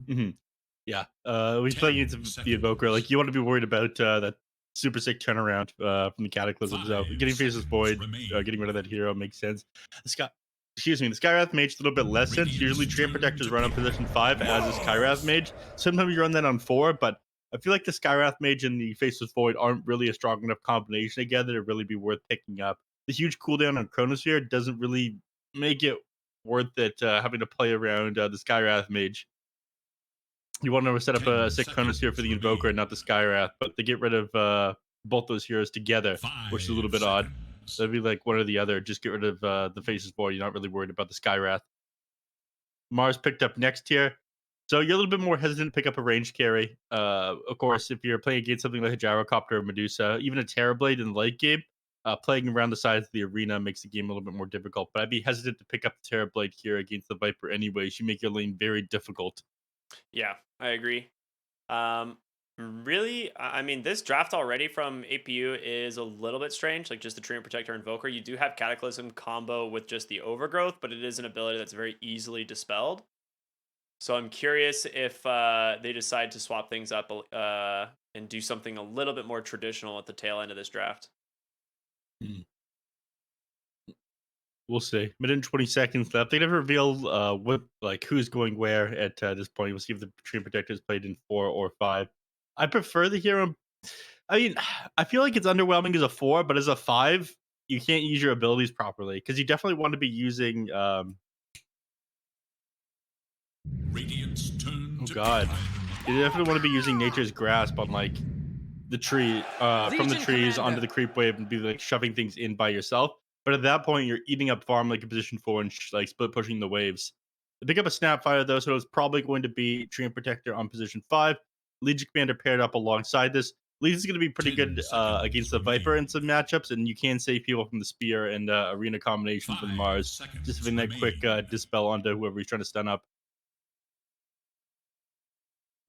Mhm. Yeah. We play 10 against the Invoker. Like, seconds. you want to be worried about that super sick turnaround from the Cataclysm. So 5 getting Faceless seconds Void, remain. getting rid of that hero makes sense. The Sky, excuse me, the Skywrath Mage a little bit less sense. Usually Radiant's Treant turn Protectors to run on pick. position 5 as a Skywrath Yours! Mage. Sometimes you run that on 4, but I feel like the Skywrath Mage and the Faceless Void aren't really a strong enough combination together to really be worth picking up. The huge cooldown on Chronosphere doesn't really make it worth it having to play around the Skywrath Mage. You want to set up a 10 sick Chronosphere for seconds the Invoker and remain. not the Skywrath, but they get rid of both those heroes together, which is a little 5 bit odd. seconds. That'd be like one or the other. Just get rid of the Faces Board. You're not really worried about the Skywrath. Mars picked up next tier. So you're a little bit more hesitant to pick up a range carry. Of course, if you're playing against something like a Gyrocopter or Medusa, even a Terrorblade in the late game, playing around the sides of the arena makes the game a little bit more difficult. But I'd be hesitant to pick up the Terrorblade here against the Viper anyway. She make your lane very difficult. Yeah, I agree. Um, really, I mean, this draft already from APU is a little bit strange. Like just the Treant Protector Invoker. You do have Cataclysm combo with just the Overgrowth, but it is an ability that's very easily dispelled. So I'm curious if they decide to swap things up and do something a little bit more traditional at the tail end of this draft. Hmm. We'll see. Minute and 20 seconds left. They never reveal what like who's going where at this point. We'll see if the Treant Protector is played in 4 or 5. I prefer the hero. I mean, I feel like it's underwhelming as a 4, but as a 5, you can't use your abilities properly because you definitely want to be using. Radiant's turn Oh to pick. God, you definitely want to be using Nature's Grasp on like the tree from the Legion trees onto Commander. the creep wave and be like shoving things in by yourself. But at that point, you're eating up farm like a position 4 and like split pushing the waves. To pick up a Snapfire though, so it's probably going to be Treant Protector on position 5. Legion Commander paired up alongside this. Legion's going to be pretty 10 good seconds against the Viper in remain. some matchups, and you can save people from the Spear and Arena combination from 5 Mars. Just seconds having that quick remain. dispel onto whoever he's trying to stun up.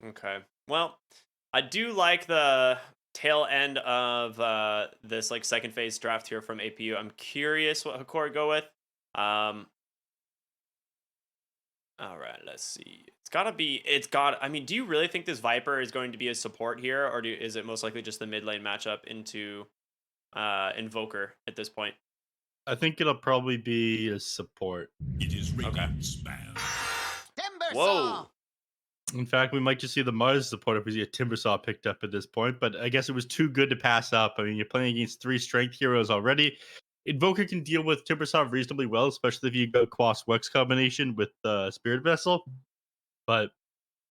Okay. Well, I do like the tail end of this like second phase draft here from APU. I'm curious what Hokori go with. Um, all right, let's see. It's gotta be. It's got. I mean, do you really think this Viper is going to be a support here, or is it most likely just the mid lane matchup into Invoker at this point? I think it'll probably be a support. It is Okay. Radiant's ban. Timbersaw. Whoa. In fact, we might just see the Mars support if we see a Timbersaw picked up at this point, but I guess it was too good to pass up. I mean, you're playing against 3 strength heroes already. Invoker can deal with Timbersaw reasonably well, especially if you go Quas Wex combination with Spirit Vessel, but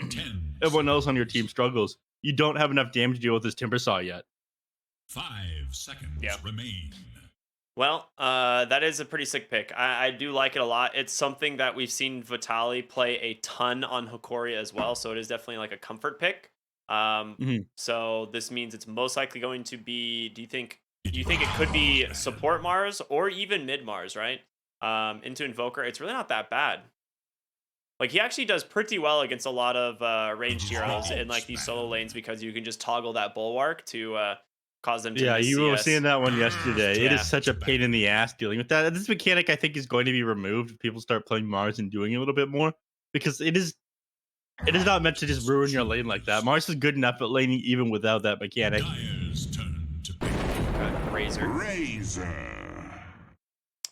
10 everyone else on your team seconds. struggles. You don't have enough damage to deal with this Timbersaw yet. 5 Yeah. seconds remain. Well, that is a pretty sick pick. I do like it a lot. It's something that we've seen Vitali play a ton on Hokori as well, so it is definitely like a comfort pick. Um, Mhm. so this means it's most likely going to be. It Do you is think it could Radiant's be ban. support Mars or even mid Mars? Right. Into Invoker, it's really not that bad. Like he actually does pretty well against a lot of It ranged is heroes in Radiant's like these solo ban. lanes because you can just toggle that bulwark to cause them to Yeah, miss you were CS. seeing that one yesterday. It is Yeah. such First a pain in ban. the ass dealing with that. This mechanic, I think, is going to be removed if people start playing Mars and doing it a little bit more because it is not meant to just Let's ruin your lane like that. choose. Mars is good enough at laning even without that mechanic. Dyer's turn to pick. Okay. Razor. Razor.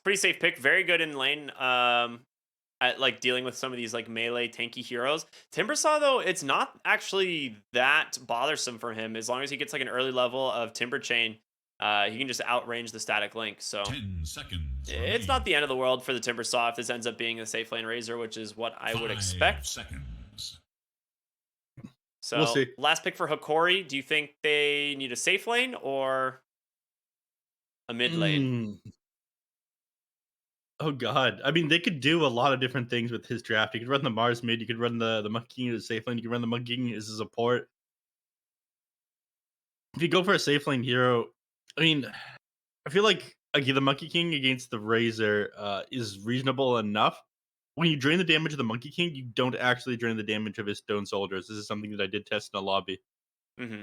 Pretty safe pick. Very good in lane. At like dealing with some of these like melee tanky heroes. Timbersaw though, it's not actually that bothersome for him as long as he gets like an early level of Timber Chain. He can just outrange the static link. So 10 seconds it's not remain. the end of the world for the Timbersaw if this ends up being a safe lane Razor, which is what I would 5 expect. seconds. We'll So see. last pick for Hokori. Do you think they need a safe lane or a mid lane? Mm. Oh god. I mean, they could do a lot of different things with his draft. You could run the Mars mid. You could run the Monkey King as a safe lane. You could run the Monkey King as a support. If you go for a safe lane hero, I mean, I feel like the Monkey King against the Razor is reasonable enough. When you drain the damage of the Monkey King, you don't actually drain the damage of his Stone Soldiers. This is something that I did test in a lobby. hmm His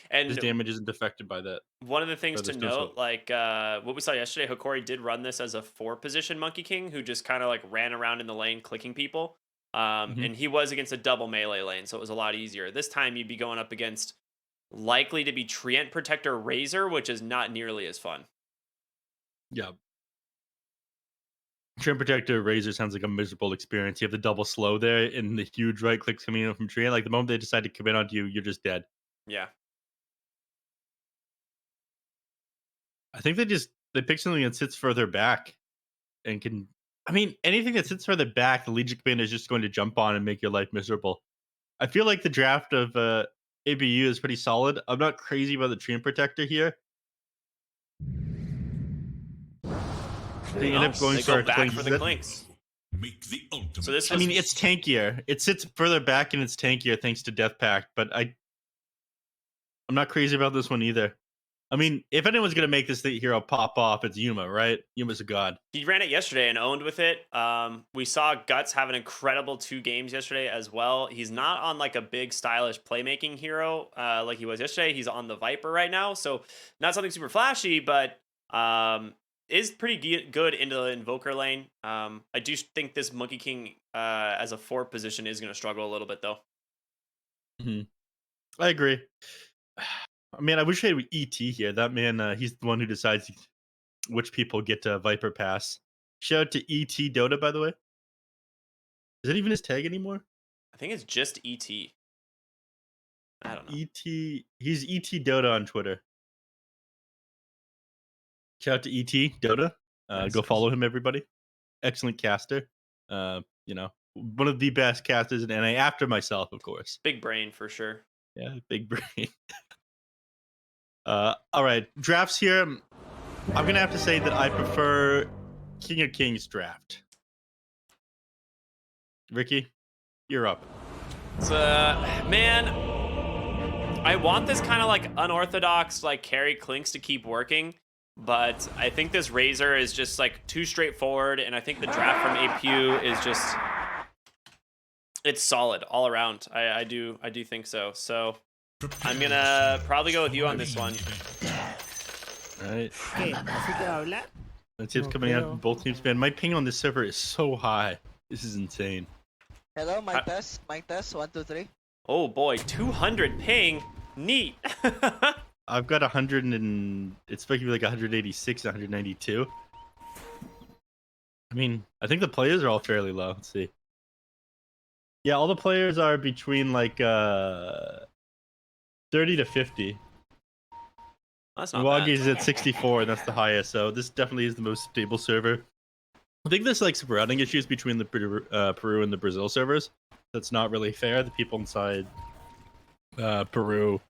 And damage isn't affected by that, one of the things by the to Stone note, Soldier. like what we saw yesterday, Hokori did run this as a 4 position Monkey King who just kind of like ran around in the lane clicking people. And he was against a double melee lane, so it was a lot easier. This time you'd be going up against likely to be Treant Protector Razor, which is not nearly as fun. Yeah. Treant Protector Razor sounds like a miserable experience. You have the double slow there and the huge right clicks coming in from Treant. Like the moment they decide to commit onto you, you're just dead. Yeah. I think they pick something that sits further back and can. I mean, anything that sits further back, the Legion Commander is just going to jump on and make your life miserable. I feel like the draft of APU is pretty solid. I'm not crazy about the Treant Protector here. They end up going they go back for the Clinks. Make the ultimate. So this I mean, it's tankier. It sits further back and it's tankier thanks to Death Pact, but I'm not crazy about this one either. I mean, if anyone's going to make this hero pop off, it's Yuma, right? Yuma's a god. He ran it yesterday and owned with it. We saw Guts have an incredible 2 games yesterday as well. He's not on like a big stylish playmaking hero like he was yesterday. He's on the Viper right now, so not something super flashy, but is pretty good into the Invoker lane. I do think this Monkey King as a 4 position is going to struggle a little bit though. I agree. I mean, I wish I had ET here. That man, he's the one who decides which people get Viper Pass. Shout out to ET Dota, by the way. Is that even his tag anymore? I think it's just ET. I don't know. ET, he's ET Dota on Twitter. Shout out to ET Dota. Go follow him, everybody. Excellent caster. You know, one of the best casters in NA after myself, of course. Big brain for sure. Yeah, big brain. All right, drafts here. I'm gonna have to say that I prefer King of Kings draft. Ricky, you're up. So, man, I want this kind of like unorthodox like carry Clinks to keep working, but I think this Razor is just like too straightforward, and I think the draft from APU is just it's solid all around. I do think so. So I'm gonna probably go with you on this one. All right. The tips coming out from both teams, man. My ping on this server is so high. This is insane. Hello, mic test. Mic test. 1, 2, 3. Oh boy, 200 ping. Neat. I've got 100 and it's supposed to be like 186, 192. I mean, I think the players are all fairly low. Let's see. Yeah, all the players are between like 30 to 50. That's not Milwaukee bad. is at 64, and that's the highest. So this definitely is the most stable server. I think there's like some routing issues between the Peru and the Brazil servers. That's not really fair. The people inside Peru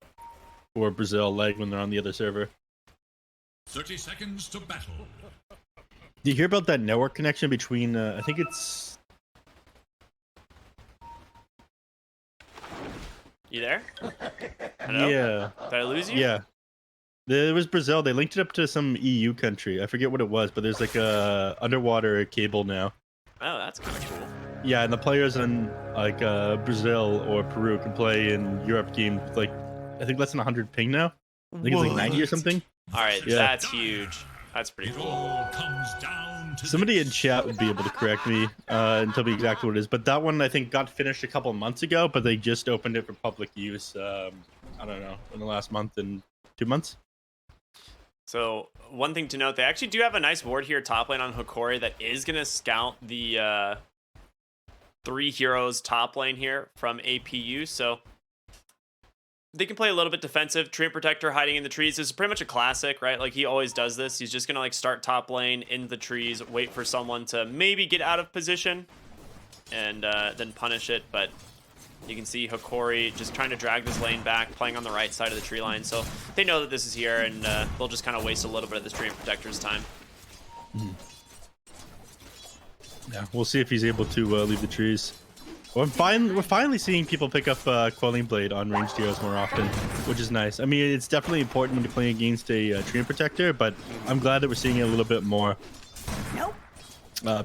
or Brazil lag when they're on the other server. 30 seconds to battle. Do you hear about that network connection between? I think it's. You there? Hello? Yeah. Did I lose you? Yeah. There was Brazil. They linked it up to some EU country. I forget what it was, but there's like a underwater cable now. Oh, that's kind of cool. Yeah, and the players in like Brazil or Peru can play in Europe games like I think less than 100 ping now. I think it's like 90 or something. All right, Yeah. that's huge. That's pretty It cool. all comes down to Somebody in chat would be able to correct me and tell me exactly what it is. But that one I think got finished a couple months ago, but they just opened it for public use. I don't know, in the last month and 2 months. So one thing to note, they actually do have a nice ward here top lane on Hokori that is going to scout the 3 heroes top lane here from APU. So they can play a little bit defensive. Treant Protector hiding in the trees. This is pretty much a classic, right? Like he always does this. He's just going to like start top lane in the trees, wait for someone to maybe get out of position and then punish it. But you can see Hokori just trying to drag this lane back, playing on the right side of the tree line. So they know that this is here, and they'll just kind of waste a little bit of this Treant Protector's time. Yeah, we'll see if he's able to leave the trees. We're finally seeing people pick up Quelling Blade on ranged heroes more often, which is nice. I mean, it's definitely important when you're playing against a Treant Protector, but I'm glad that we're seeing it a little bit more. Nope.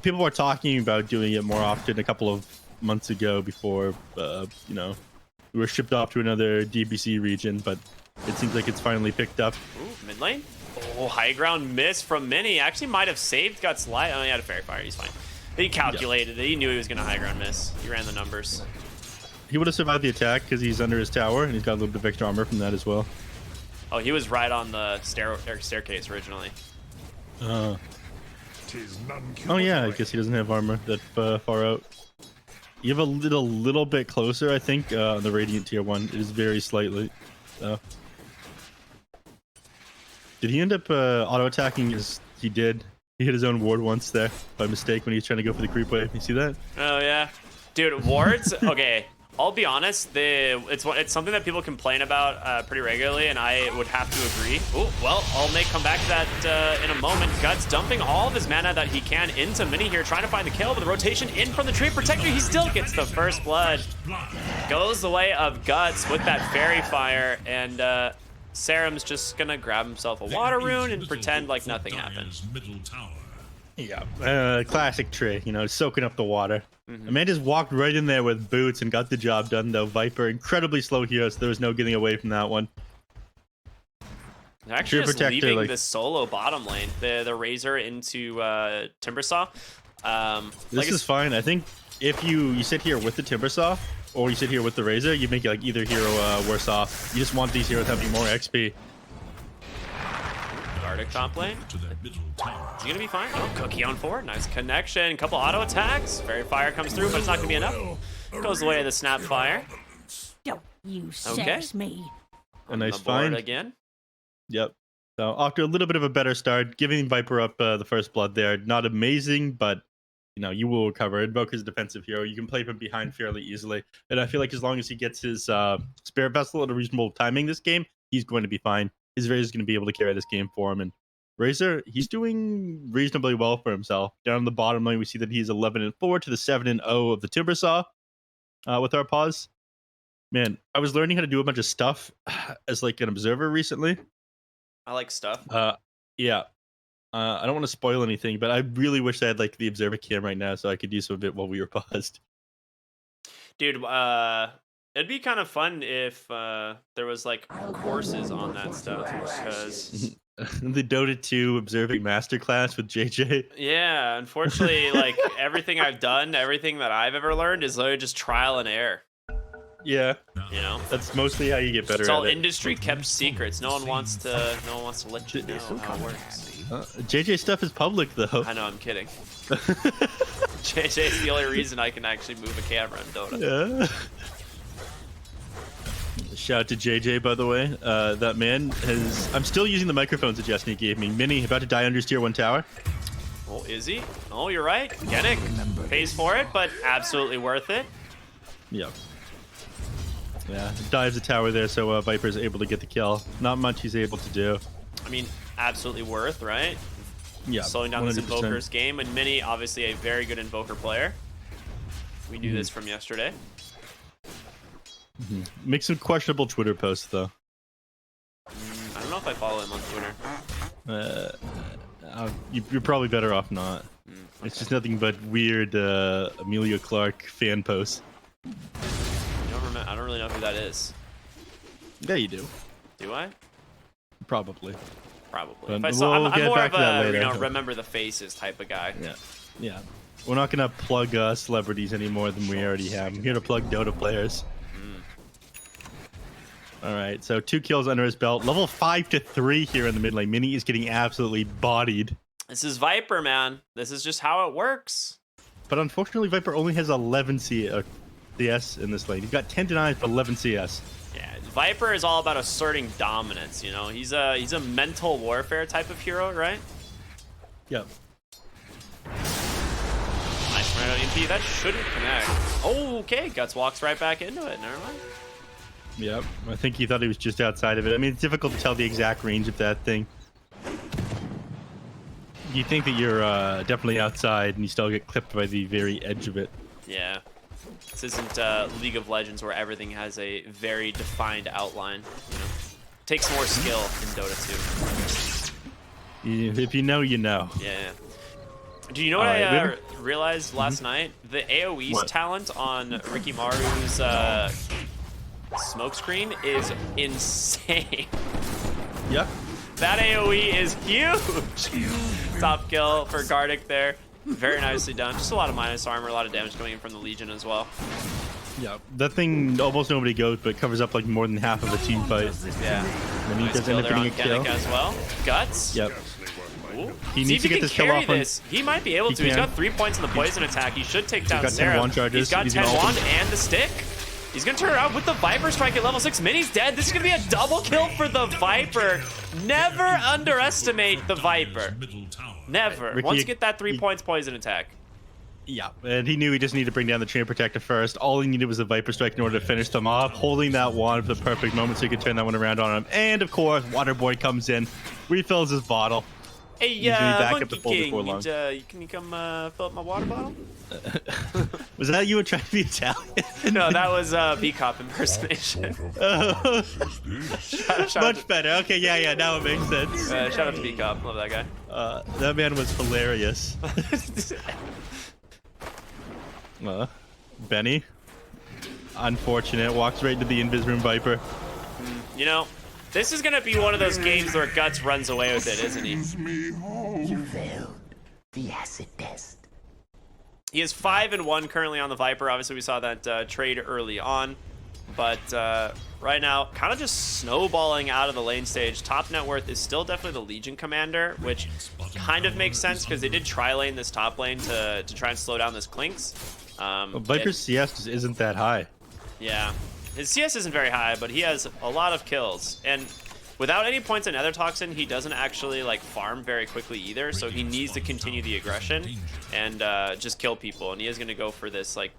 People were talking about doing it more often a couple of months ago before, you know, we were shipped off to another DBC region, but it seems like it's finally picked up. Ooh, mid lane. Oh, high ground miss from Mini. Actually might have saved Guts' life. Oh, he had a fairy fire. He's fine. He calculated it. He knew he was going to high ground miss. He ran the numbers. He would have survived the attack because he's under his tower, and he's got a little bit of extra armor from that as well. Oh, he was right on the staircase originally. Oh yeah, I guess he doesn't have armor that far out. You have a little bit closer, I think, on the Radiant tier 1. It is very slightly. Did he end up auto-attacking? He did. He hit his own ward once there by mistake when he was trying to go for the creep wave. You see that? Oh, yeah. Dude, wards, okay. I'll be honest, it's something that people complain about pretty regularly, and I would have to agree. Oh, well, I'll come back to that in a moment. Guts dumping all of his mana that he can into Mini here, trying to find the kill, but the rotation in from the Tree Protector, he still gets the first blood. Goes the way of Guts with that Fairy Fire, and Serum's just gonna grab himself a water rune and pretend like nothing happened. Yeah, classic Trey, you know, soaking up the water. A man just walked right in there with boots and got the job done, though. Viper, incredibly slow hero, so there was no getting away from that one. They're actually just leaving the solo bottom lane, the Razor into Timbersaw. This is fine. I think if you sit here with the Timbersaw, or you sit here with the Razor, you make like either hero worse off. You just want these heroes having more XP. Gardic top lane. Is he gonna be fine? Oh, Cookie on forward. Nice connection. Couple auto attacks. Fairy Fire comes through, but it's not gonna be enough. Goes the way of the Snap Fire. Don't you sex me. A nice find again. Yep. So after a little bit of a better start, giving Viper up the first blood there. Not amazing, but you know, you will recover. Invoker's a defensive hero. You can play from behind fairly easily. And I feel like as long as he gets his Spirit Vessel at a reasonable timing this game, he's going to be fine. His Razor's going to be able to carry this game for him. And Razor, he's doing reasonably well for himself. Down the bottom lane, we see that he's 11-4 to the 7-0 of the Timbersaw with our pause. Man, I was learning how to do a bunch of stuff as like an observer recently. I like stuff. Yeah. I don't want to spoil anything, but I really wish I had like the observer cam right now so I could do some of it while we were paused. Dude, it'd be kind of fun if there was like courses on that stuff, because the Dota 2 observing masterclass with JJ. Yeah, unfortunately, like everything I've done, everything that I've ever learned is literally just trial and error. Yeah, you know, that's mostly how you get better. It's all at it. industry kept secrets. No one wants to let you know how it works. JJ stuff is public though. I know, I'm kidding. JJ's the only reason I can actually move a camera in Dota. Yeah. Shout out to JJ, by the way. That man has... I'm still using the microphone suggestion he gave me. Mini, about to die under his tier 1 tower. Oh, is he? Oh, you're right. Genic pays for it, but absolutely worth it. Yep. Yeah, dives the tower there, so Viper's able to get the kill. Not much he's able to do. I mean, absolutely worth, right? Yeah. Slowing down 100%. This Invoker's game, and Mini, obviously a very good Invoker player. We knew this from yesterday. Make some questionable Twitter posts, though. I don't know if I follow him on Twitter. You're probably better off not. Okay. It's just nothing but weird Amelia Clark fan posts. I don't really know who that is. Yeah, you do. Do I? Probably. Probably. I'm more of a remember the faces type of guy. Yeah. Yeah. We're not gonna plug celebrities any more than we already have. I'm here to plug Dota players. All right, so 2 kills under his belt. Level 5-3 here in the mid lane. Mini is getting absolutely bodied. This is Viper, man. This is just how it works. But unfortunately, Viper only has 11 CS in this lane. He's got 10 denies, but 11 CS. Yeah, Viper is all about asserting dominance. You know, he's a mental warfare type of hero, right? Yep. Nice right on MP. That shouldn't connect. Oh, okay. Guts walks right back into it. Never mind. Yep, I think he thought he was just outside of it. I mean, it's difficult to tell the exact range of that thing. You think that you're definitely outside, and you still get clipped by the very edge of it. Yeah. This isn't League of Legends where everything has a very defined outline. You know, it takes more skill in Dota 2. If you know, you know. Yeah. Do you know what I realized last night? The AoE's talent on Ricky Maru's smokescreen is insane. Yeah. That AoE is huge. Top kill for Gardic there. Very nicely done. Just a lot of minus armor, a lot of damage coming in from the Legion as well. Yeah, that thing almost nobody goes, but covers up like more than half of a team fight. Yeah. And he Nice does kill end up there on getting a kill. Genic as well. Guts. Yep. Ooh. He See needs if to he get can this kill carry off on. this. He might be able to. He's can. got 3 points in the poison attack. He should take down got 10 Sarah. wand charges. He's got He's 10 gonna wand ult. and the stick. He's going to turn around with the Viper strike at level 6. Mini's dead. This is going to be a double kill for the Viper. Never underestimate the Viper. Never. Ricky, Once you get that 3 points poison attack. Yeah, and he knew he just needed to bring down the Chain Protector first. All he needed was a Viper Strike in order to finish them off, holding that wand for the perfect moment so he could turn that one around on him. And of course, Waterboy comes in, refills his bottle. Hey, He's gonna be back up Monkey to full King, before long. can you come fill up my water bottle? Was that you were trying to be Italian? No, that was B-Cop impersonation. shout out Much better. Okay, yeah, now it makes sense. shout out to B-Cop. Love that guy. That man was hilarious. Benny, unfortunate, walks right into the Invis Room Viper. You know, this is going to be one of those games where Guts runs away with it, isn't he? You failed the acid test. He is 5-1 currently on the Viper. Obviously, we saw that trade early on. But right now, kind of just snowballing out of the lane stage. Top net worth is still definitely the Legion Commander, which kind of makes sense because they did tri-lane this top lane to try and slow down this Clinks. Viper's CS just isn't that high. Yeah. His CS isn't very high, but he has a lot of kills. And without any points in Nether Toxin, he doesn't actually like farm very quickly either. So he needs to continue the aggression and just kill people. And he is going to go for this like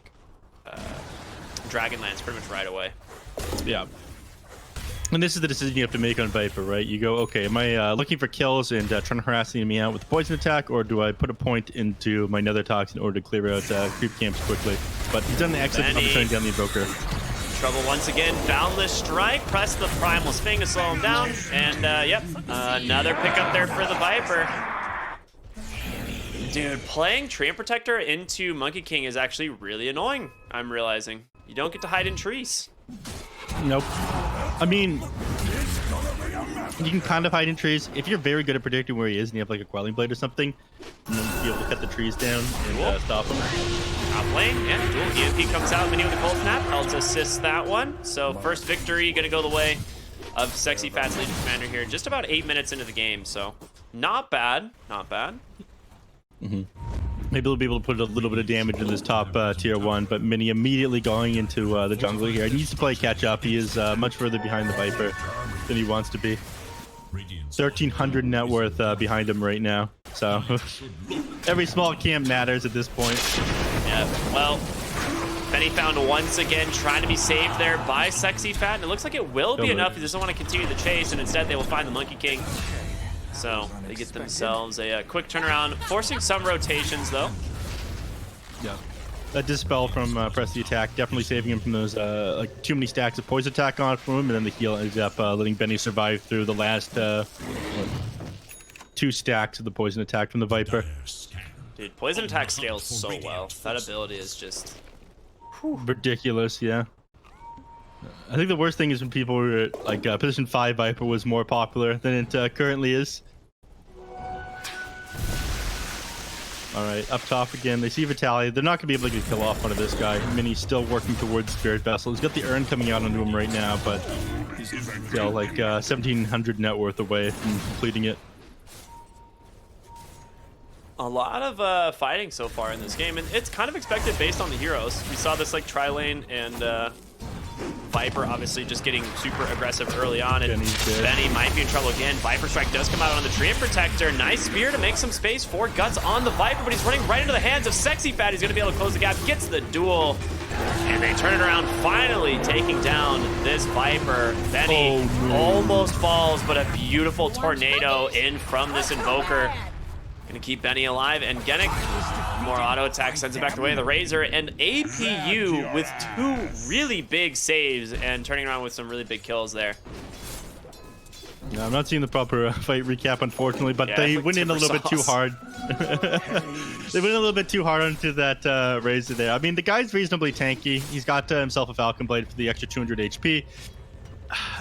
Dragonlance pretty much right away. Yeah. And this is the decision you have to make on Viper, right? You go, okay, am I looking for kills and trying to harass the enemy out with the poison attack, or do I put a point into my Nether Toxin in order to clear out creep camps quickly? But he's done the excellent job of shutting down the Invoker. Trouble once again. Boundless Strike. Press the Primal Sphinx to slow him down. And, yep, another pickup there for the Viper. Dude, playing Treant Protector into Monkey King is actually really annoying, I'm realizing. You don't get to hide in trees. Nope. I mean, you can kind of hide in trees. If you're very good at predicting where he is and you have like a Quelling Blade or something, you'll be able to cut the trees down and stop him. Top lane, yeah, dual EMP comes out, Mini with a cold snap, helps assist that one. So first victory gonna go the way of Sexy Fat's Legion Commander here, just about 8 minutes into the game, so not bad, not bad. Maybe they'll be able to put a little bit of damage in this top tier 1, but Mini immediately going into the jungle here. He needs to play catch up. He is much further behind the Viper than he wants to be. 1,300 net worth behind him right now. So every small camp matters at this point. Yeah, well, Benny found once again trying to be saved there by Sexy Fat, and it looks like it will be enough. He doesn't want to continue the chase, and instead they will find the Monkey King. So they get themselves a quick turnaround, forcing some rotations though. Yeah. That Dispel from Press the Attack definitely saving him from those like too many stacks of poison attack on from him, and then the heal ends up letting Benny survive through the last 2 stacks of the poison attack from the Viper. Dude, poison attack scales so well. That ability is just ridiculous, yeah. I think the worst thing is when people were like position 5 Viper was more popular than it currently is. Alright, up top again. They see Vitaly. They're not going to be able to get a kill off one of this guy. Mini's still working towards Spirit Vessel. He's got the urn coming out onto him right now, but he's still like 1,700 net worth away from completing it. a lot of fighting so far in this game, and it's kind of expected based on the heroes. We saw this like tri-lane and Viper obviously just getting super aggressive early on, and Benny might be in trouble again. Viper Strike does come out on the Treant Protector. Nice spear to make some space for Guts on the Viper, but he's running right into the hands of Sexy Fat. He's going to be able to close the gap, gets the duel, and they turn it around, finally taking down this Viper. Benny almost falls, but a beautiful tornado in from this Invoker. Gonna keep Benny alive, and Genic, more auto attack, sends it back the way of the Razor, and APU with 2 really big saves and turning around with some really big kills there. No, I'm not seeing the proper fight recap, unfortunately, but they went in a little bit too hard. They went a little bit too hard onto that Razor there. I mean, the guy's reasonably tanky. He's got himself a Falcon Blade for the extra 200 HP.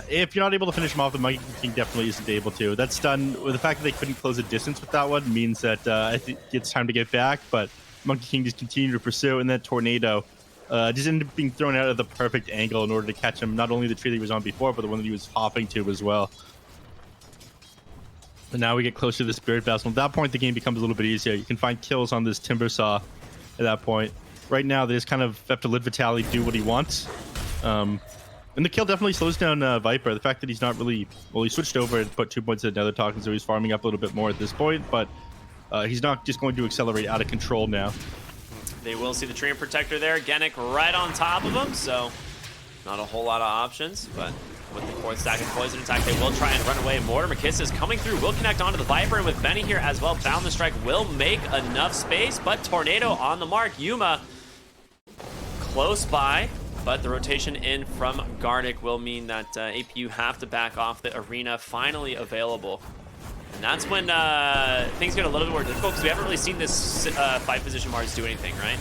if you're not able to finish him off, the Monkey King definitely isn't able to. That's done with the fact that they couldn't close the distance with that one means that I think it's time to get back. But Monkey King just continued to pursue, and that tornado just ended up being thrown out of the perfect angle in order to catch him. Not only the tree that he was on before, but the one that he was hopping to as well. And now we get closer to the Spirit Vessel. At that point, the game becomes a little bit easier. You can find kills on this Timber Saw at that point. Right now, they just kind of have to let Vitali do what he wants. And the kill definitely slows down Viper. The fact that he's not really... Well, he switched over and put 2 points at Nether Toxin, so he's farming up a little bit more at this point. But he's not just going to accelerate out of control now. They will see the Treant Protector there. Genic right on top of him, so not a whole lot of options. But with the 4th stack of Poison Attack, they will try and run away. Mortimer Kisses coming through, will connect onto the Viper, and with Benny here as well, Boundless Strike will make enough space, but Tornado on the mark. Yuma close by, but the rotation in from Garnick will mean that APU have to back off. The arena finally available. And that's when things get a little bit more difficult, because we haven't really seen this 5-position Mars do anything, right?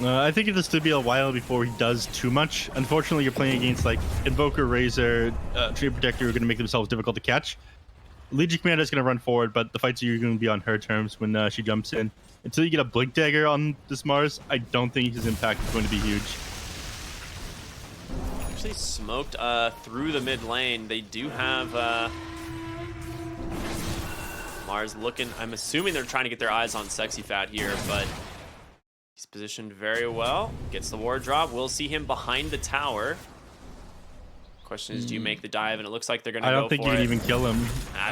I think it'll still be a while before he does too much. Unfortunately, you're playing against like Invoker, Razor, Treant Protector, who are going to make themselves difficult to catch. Legion Commander is going to run forward, but the fights are going to be on her terms when she jumps in. Until you get a Blink Dagger on this Mars, I don't think his impact is going to be huge. Actually smoked through the mid lane. They do have Mars looking. I'm assuming they're trying to get their eyes on Sexy Fat here, but he's positioned very well. Gets the ward drop. We'll see him behind the tower. Question is, do you make the dive? And it looks like they're going to go for it. I don't think you can even kill him.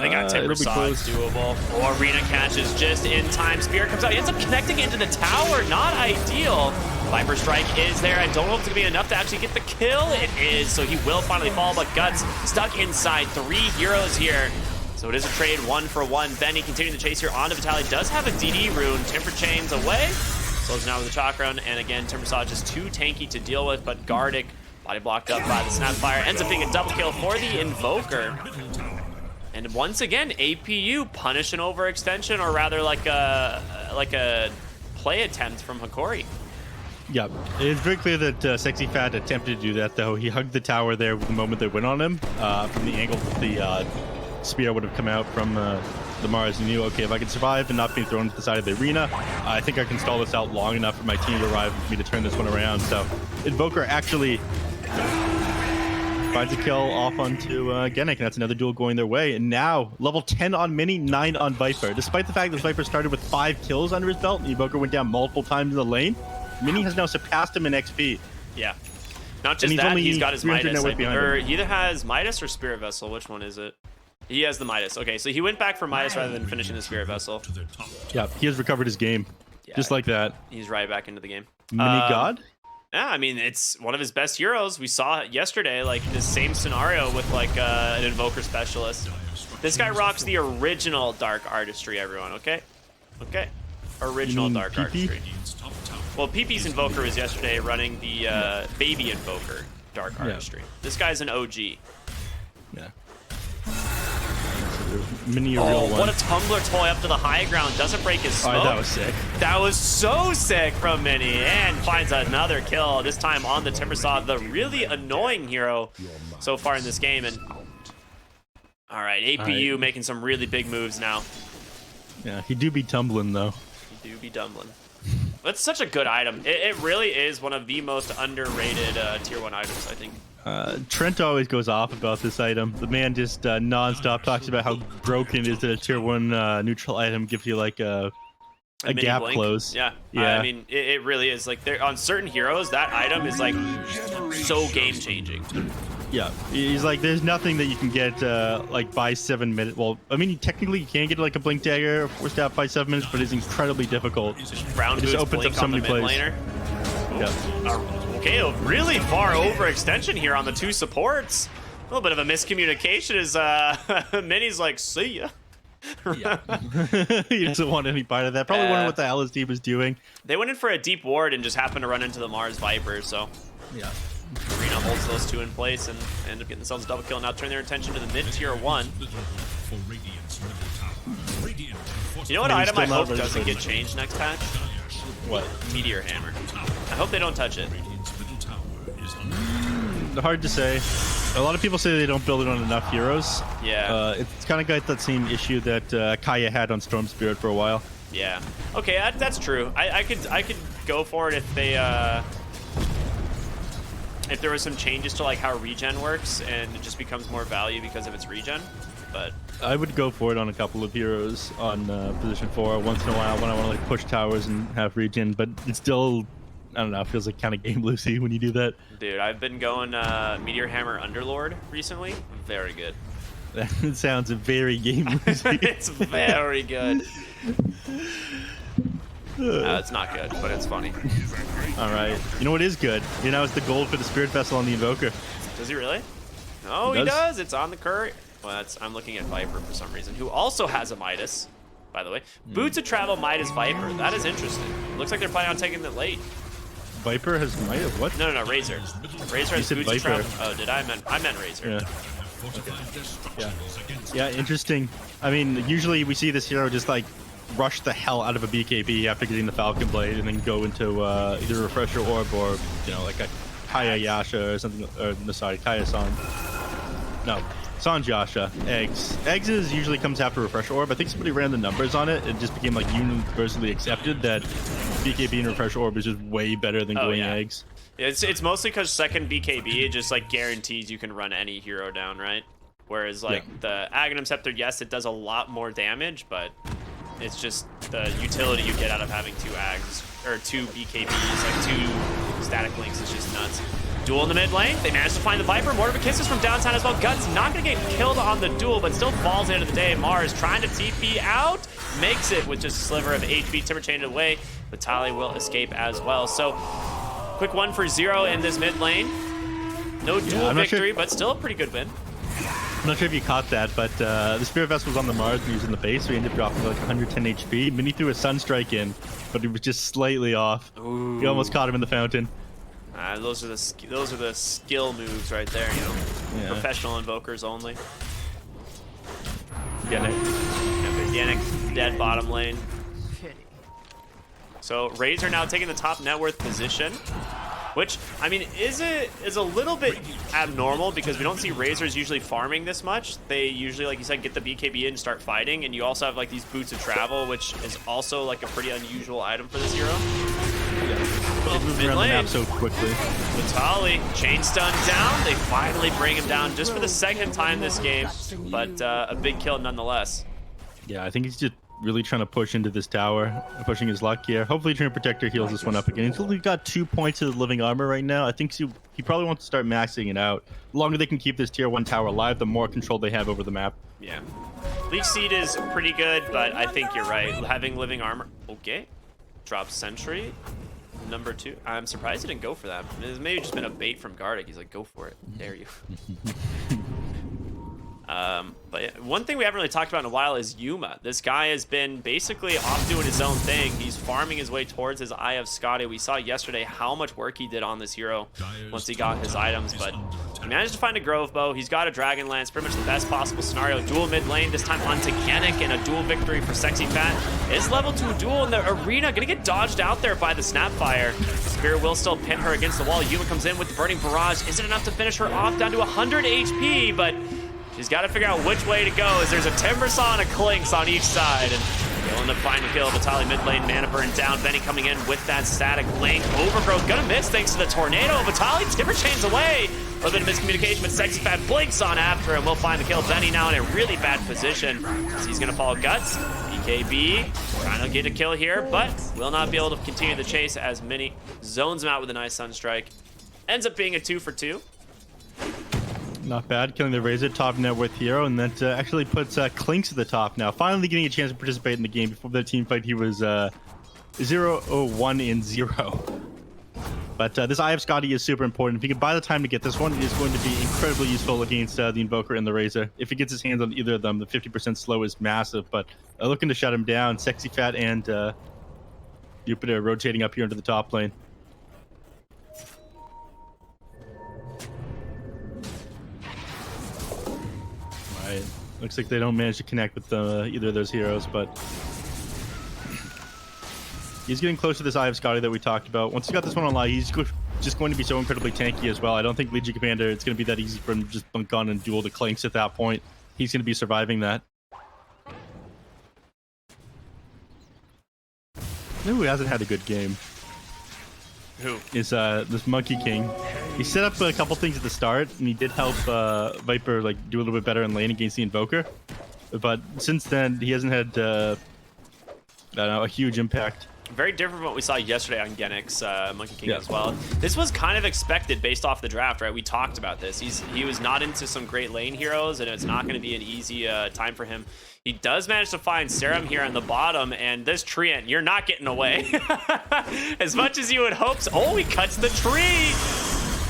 They got Timber Saw. It's doable. Arena catches just in time. Spirit comes out. He ends up connecting into the tower. Not ideal. Viper Strike is there. I don't know if it's going to be enough to actually get the kill. It is, so he will finally fall, but Guts stuck inside 3 heroes here. So it is a trade 1-for-1. Benny continuing the chase here onto Vitali. Does have a DD rune. Temper Chains away. Slows now with the Chakra, and again, Timber Saw just too tanky to deal with, but Gardic, body blocked up by the Snapfire, ends up being a double kill for the Invoker. And once again, APU punish an overextension, or rather like a play attempt from Hokori. Yeah, it's very clear that Sexy Fat attempted to do that, though. He hugged the tower there the moment they went on him, from the angle that the spear would have come out from the Mars. He knew, okay, if I can survive and not being thrown to the side of the arena, I think I can stall this out long enough for my team to arrive for me to turn this one around. So Invoker actually finds a kill off onto Genic, and that's another duel going their way. And now, level 10 on Mini, 9 on Viper. Despite the fact that Viper started with 5 kills under his belt, and Invoker went down multiple times in the lane, Mini has now surpassed him in XP. Yeah. Not just that, he's got his Midas. Or he either has Midas or Spirit Vessel. Which one is it? He has the Midas. Okay, so he went back for Midas rather than finishing the Spirit Vessel. Yeah, he has recovered his game. Yeah, just like that. He's right back into the game. Mini God? Yeah, I mean, it's one of his best heroes. We saw it yesterday, like this same scenario with like an Invoker Specialist. This guy rocks the original Dark Artistry, everyone, okay? Okay. Original Dark Artistry. Well, PP's Invoker was yesterday running the Baby Invoker Dark Artistry. This guy's an OG. Yeah. Mini real one. What a tumbler toy up to the high ground. Doesn't break his smoke. Oh, that was sick. That was so sick from Mini. And finds another kill, this time on the Timber Saw, the really annoying hero so far in this game. And all right, APU making some really big moves now. Yeah, he do be tumbling, though. He do be tumbling. That's such a good item. It really is one of the most underrated tier 1 items, I think. Trent always goes off about this item. The man just non-stop talks about how broken it is that a tier 1 neutral item gives you like a gap blink. close. Yeah. Yeah. I mean, it really is. Like, on certain heroes, that item is like so game-changing. Yeah, he's like, there's nothing that you can get like by 7 minutes. Well, I mean, technically you can get like a blink dagger or force stab by 7 minutes, but it's incredibly difficult. Brown it just opens up so many plays. Yeah. Okay, a really far overextension here on the 2 supports. A little bit of a miscommunication as Mini's like, see ya. Yeah. He doesn't want any part of that. Probably wondering what the hell his team was doing. They went in for a deep ward and just happened to run into the Mars Viper, so yeah. Arena holds those 2 in place and end up getting themselves a double kill. Now turn their attention to the mid-tier 1. You know what item I hope doesn't get changed next patch? What? Meteor Hammer. I hope they don't touch it. Hard to say. A lot of people say they don't build it on enough heroes. Yeah. It's kind of got that same issue that Kaya had on Storm Spirit for a while. Yeah. Okay, that's true. I could go for it if they if there was some changes to like how regen works and it just becomes more value because of its regen. But I would go for it on a couple of heroes on position 4 once in a while when I want to like push towers and have regen, but it's still, I don't know, it feels like kind of game loosey when you do that. dude, I've been going Meteor Hammer Underlord recently. Very good. That sounds very game loosey. It's very good. It's not good, but it's funny. All right. You know what is good? You know, it's the gold for the Spirit Vessel on the Invoker. Does he really? Oh, he does. It's on the current. Well, I'm looking at Viper for some reason, who also has a Midas, by the way. Boots of Travel, Midas, Viper. That is interesting. Looks like they're planning on taking it late. Viper has Midas? What? No, Razor. Razor has Boots of Travel. Oh, did I meant Razor. Yeah. Okay. Yeah, interesting. I mean, usually we see this hero just like rush the hell out of a BKB after getting the Falcon Blade and then go into either a Refresher Orb or, you know, like a Kaya Yasha or something, or no, sorry, Kaya San. No, Sanj Yasha. Eggs usually comes after Refresher Orb. I think somebody ran the numbers on it. It just became like universally accepted that BKB and Refresher Orb is just way better than going Eggs. It's mostly because second BKB, it just like guarantees you can run any hero down, right? Whereas like the Aghanim Scepter, yes, it does a lot more damage, but it's just the utility you get out of having 2 Ags, or 2 BKBs, like 2 static links is just nuts. Duel in the mid lane. They managed to find the Viper. Mortar of Kisses from downtown as well. Guts not going to get killed on the duel, but still falls into the day. Mars trying to TP out. Makes it with just a sliver of HP. Timber chained away. Vitali will escape as well. So, quick 1 for 0 in this mid lane. No duel victory, but still a pretty good win. I'm not sure if you caught that, but the Spirit Vessel was on the Mars and he was in the base, so he ended up dropping like 110 HP. Mini threw a Sunstrike in, but he was just slightly off. Ooh. He almost caught him in the fountain. Those are the skill moves right there, you know. Yeah. Professional invokers only. Yannick dead bottom lane. So Razor now taking the top net worth position, which I mean is a little bit abnormal because we don't see Razors usually farming this much. They usually, like you said, get the BKB in and start fighting, and you also have like these Boots of Travel, which is also like a pretty unusual item for this hero. Mid around the map so quickly. Vitali, chain stun down. They finally bring him down just for the second time this game, but a big kill nonetheless. Yeah, I think he's just really trying to push into this tower, pushing his luck here. Hopefully Treant Protector heals this one up again. He's only got 2 points of living armor right now. I think he probably wants to start maxing it out. The longer they can keep this tier 1 tower alive, the more control they have over the map. Yeah. Leech Seed is pretty good, but I think you're right. Having living armor... Okay. Drop Sentry. Number 2. I'm surprised he didn't go for that. It's maybe just been a bait from Gardic. He's like, go for it. Dare you. But yeah, one thing we haven't really talked about in a while is Yuma. This guy has been basically off doing his own thing. He's farming his way towards his Eye of Skadi. We saw yesterday how much work he did on this hero once he got his items, but he managed to find a Grove Bow. He's got a Dragon Lance, pretty much the best possible scenario. Duel mid lane, this time onto Genic, and a duel victory for Sexy Fat. It's level 2 duel in the arena, gonna get dodged out there by the Snapfire. Spirit will still pin her against the wall. Yuma comes in with the Burning Barrage. Isn't enough to finish her off, down to 100 HP, but she's got to figure out which way to go, as there's a Timbersaw and a Clinks on each side. And they'll end up finding the kill. Vitali mid lane, mana burn down. Benny coming in with that static link. Overgrowth gonna miss thanks to the tornado. Vitali Timber chains away. A little bit of miscommunication, but Sexy Fat blinks on after and will find the kill. Benny now in a really bad position, as he's gonna follow Guts. BKB trying to get a kill here, but will not be able to continue the chase as Mini zones him out with a nice Sunstrike. Ends up being a 2 for 2. Not bad, killing the Razor, top net worth hero, and that actually puts Clinks at the top now. Finally getting a chance to participate in the game. Before the team fight, he was 0-1-0. But this Eye of Skadi is super important. If he can buy the time to get this one, it is going to be incredibly useful against the Invoker and the Razor. If he gets his hands on either of them, the 50% slow is massive, but looking to shut him down. Sexy Fat and Jupiter rotating up here into the top lane. Right. Looks like they don't manage to connect with either of those heroes, but he's getting close to this Eye of Skadi that we talked about. Once he got this one online, he's just going to be so incredibly tanky as well. I don't think Legion Commander, it's going to be that easy for him to just bunk on and duel the Clanks at that point. He's going to be surviving that. You know who hasn't had a good game? Who? Is this Monkey King. He set up a couple things at the start, and he did help Viper like do a little bit better in lane against the Invoker. But since then, he hasn't had I don't know, a huge impact. Very different from what we saw yesterday on Genix, Monkey King as well. This was kind of expected based off the draft, right? We talked about this. He was not into some great lane heroes, and it's not going to be an easy time for him. He does manage to find Serum here on the bottom, and this Treant, you're not getting away. As much as you would hope. So, oh, he cuts the tree.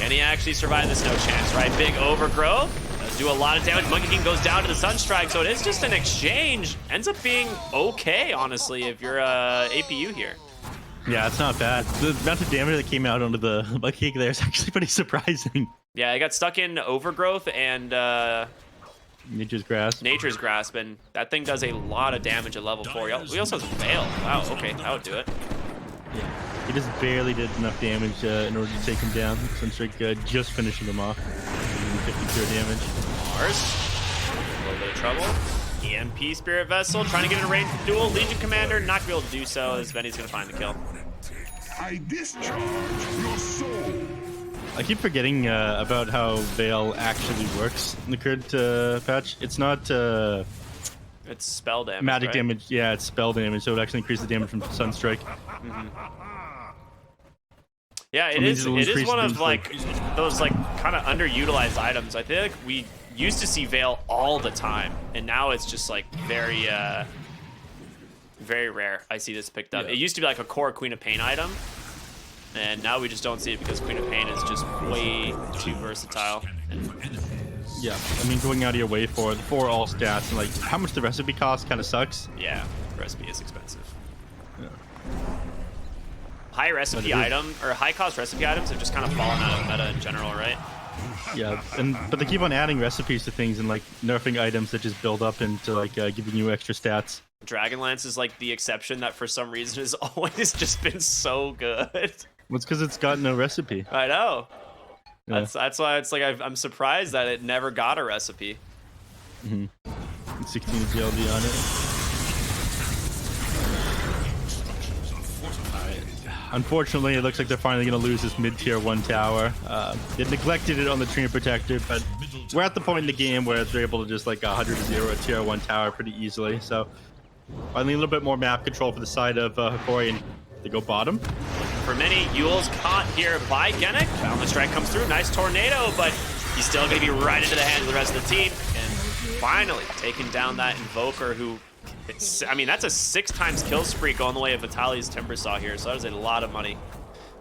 Can he actually survive this? No chance, right? Big overgrowth. Does do a lot of damage. Monkey King goes down to the Sunstrike, so it is just an exchange. Ends up being okay, honestly, if you're APU here. Yeah, it's not bad. The amount of damage that came out onto the Monkey King there is actually pretty surprising. Yeah, I got stuck in overgrowth and Nature's Grasp. Nature's Grasp, and that thing does a lot of damage at level 4. We also have Veil. Wow, okay, that would do it. Yeah, he just barely did enough damage in order to take him down. Sunstrike just finishing him off. 50 pure damage. Mars, a little bit of trouble. EMP Spirit Vessel, trying to get in a range of duel. Legion Commander, not gonna be able to do so, as Benny's gonna find the kill. I discharge your soul. I keep forgetting about how Veil actually works in the current patch. It's not It's spell damage, magic right? damage. Yeah, it's spell damage, so it actually increases the damage from Sunstrike. Yeah, it is one of like those like kind of underutilized items. I feel like we used to see Veil all the time, and now it's just like very rare. I see this picked up. Yeah. It used to be like a core Queen of Pain item, and now we just don't see it because Queen of Pain is just way too versatile. Yeah, I mean, going out of your way for all stats and like how much the recipe costs kind of sucks. Yeah, recipe is expensive. Yeah. High recipe item or high cost recipe items have just kind of fallen out of meta in general, right? Yeah, but they keep on adding recipes to things and like nerfing items that just build up into like giving you extra stats. Dragonlance is like the exception that for some reason has always just been so good. Well, it's because it's got no recipe. I know. Yeah. That's why it's like I'm surprised that it never got a recipe. 16 GLD on it. Unfortunately, it looks like they're finally going to lose this mid-tier 1 tower. They neglected it on the Treant Protector, but we're at the point in the game where they're able to just like 100-0 a tier 1 tower pretty easily. So finally a little bit more map control for the side of Hokori, and they go bottom. For many, Yule's caught here by Genic. Boundless Strike comes through. Nice tornado, but he's still going to be right into the hands of the rest of the team. And finally taking down that Invoker who... I mean, that's a 6 times kill spree going the way of Vitaly's Timbersaw here, so that is a lot of money.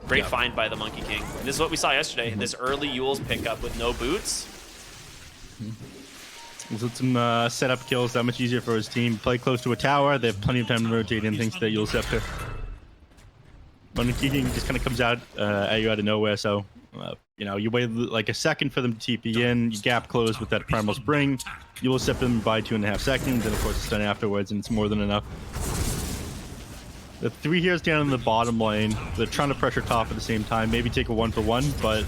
Great find by the Monkey King. And this is what we saw yesterday, this early Yule's pickup with no boots. With some setup kills, that much easier for his team. Play close to a tower, they have plenty of time to rotate in thanks to that Yule Scepter. Monkey King just kind of comes out at you out of nowhere, so you know, you wait like a second for them to TP in, you gap close with that Primal Spring, you will accept them by 2.5 seconds, and of course it's done afterwards, and it's more than enough. The 3 heroes down in the bottom lane, they're trying to pressure top at the same time, maybe take a 1-for-1, but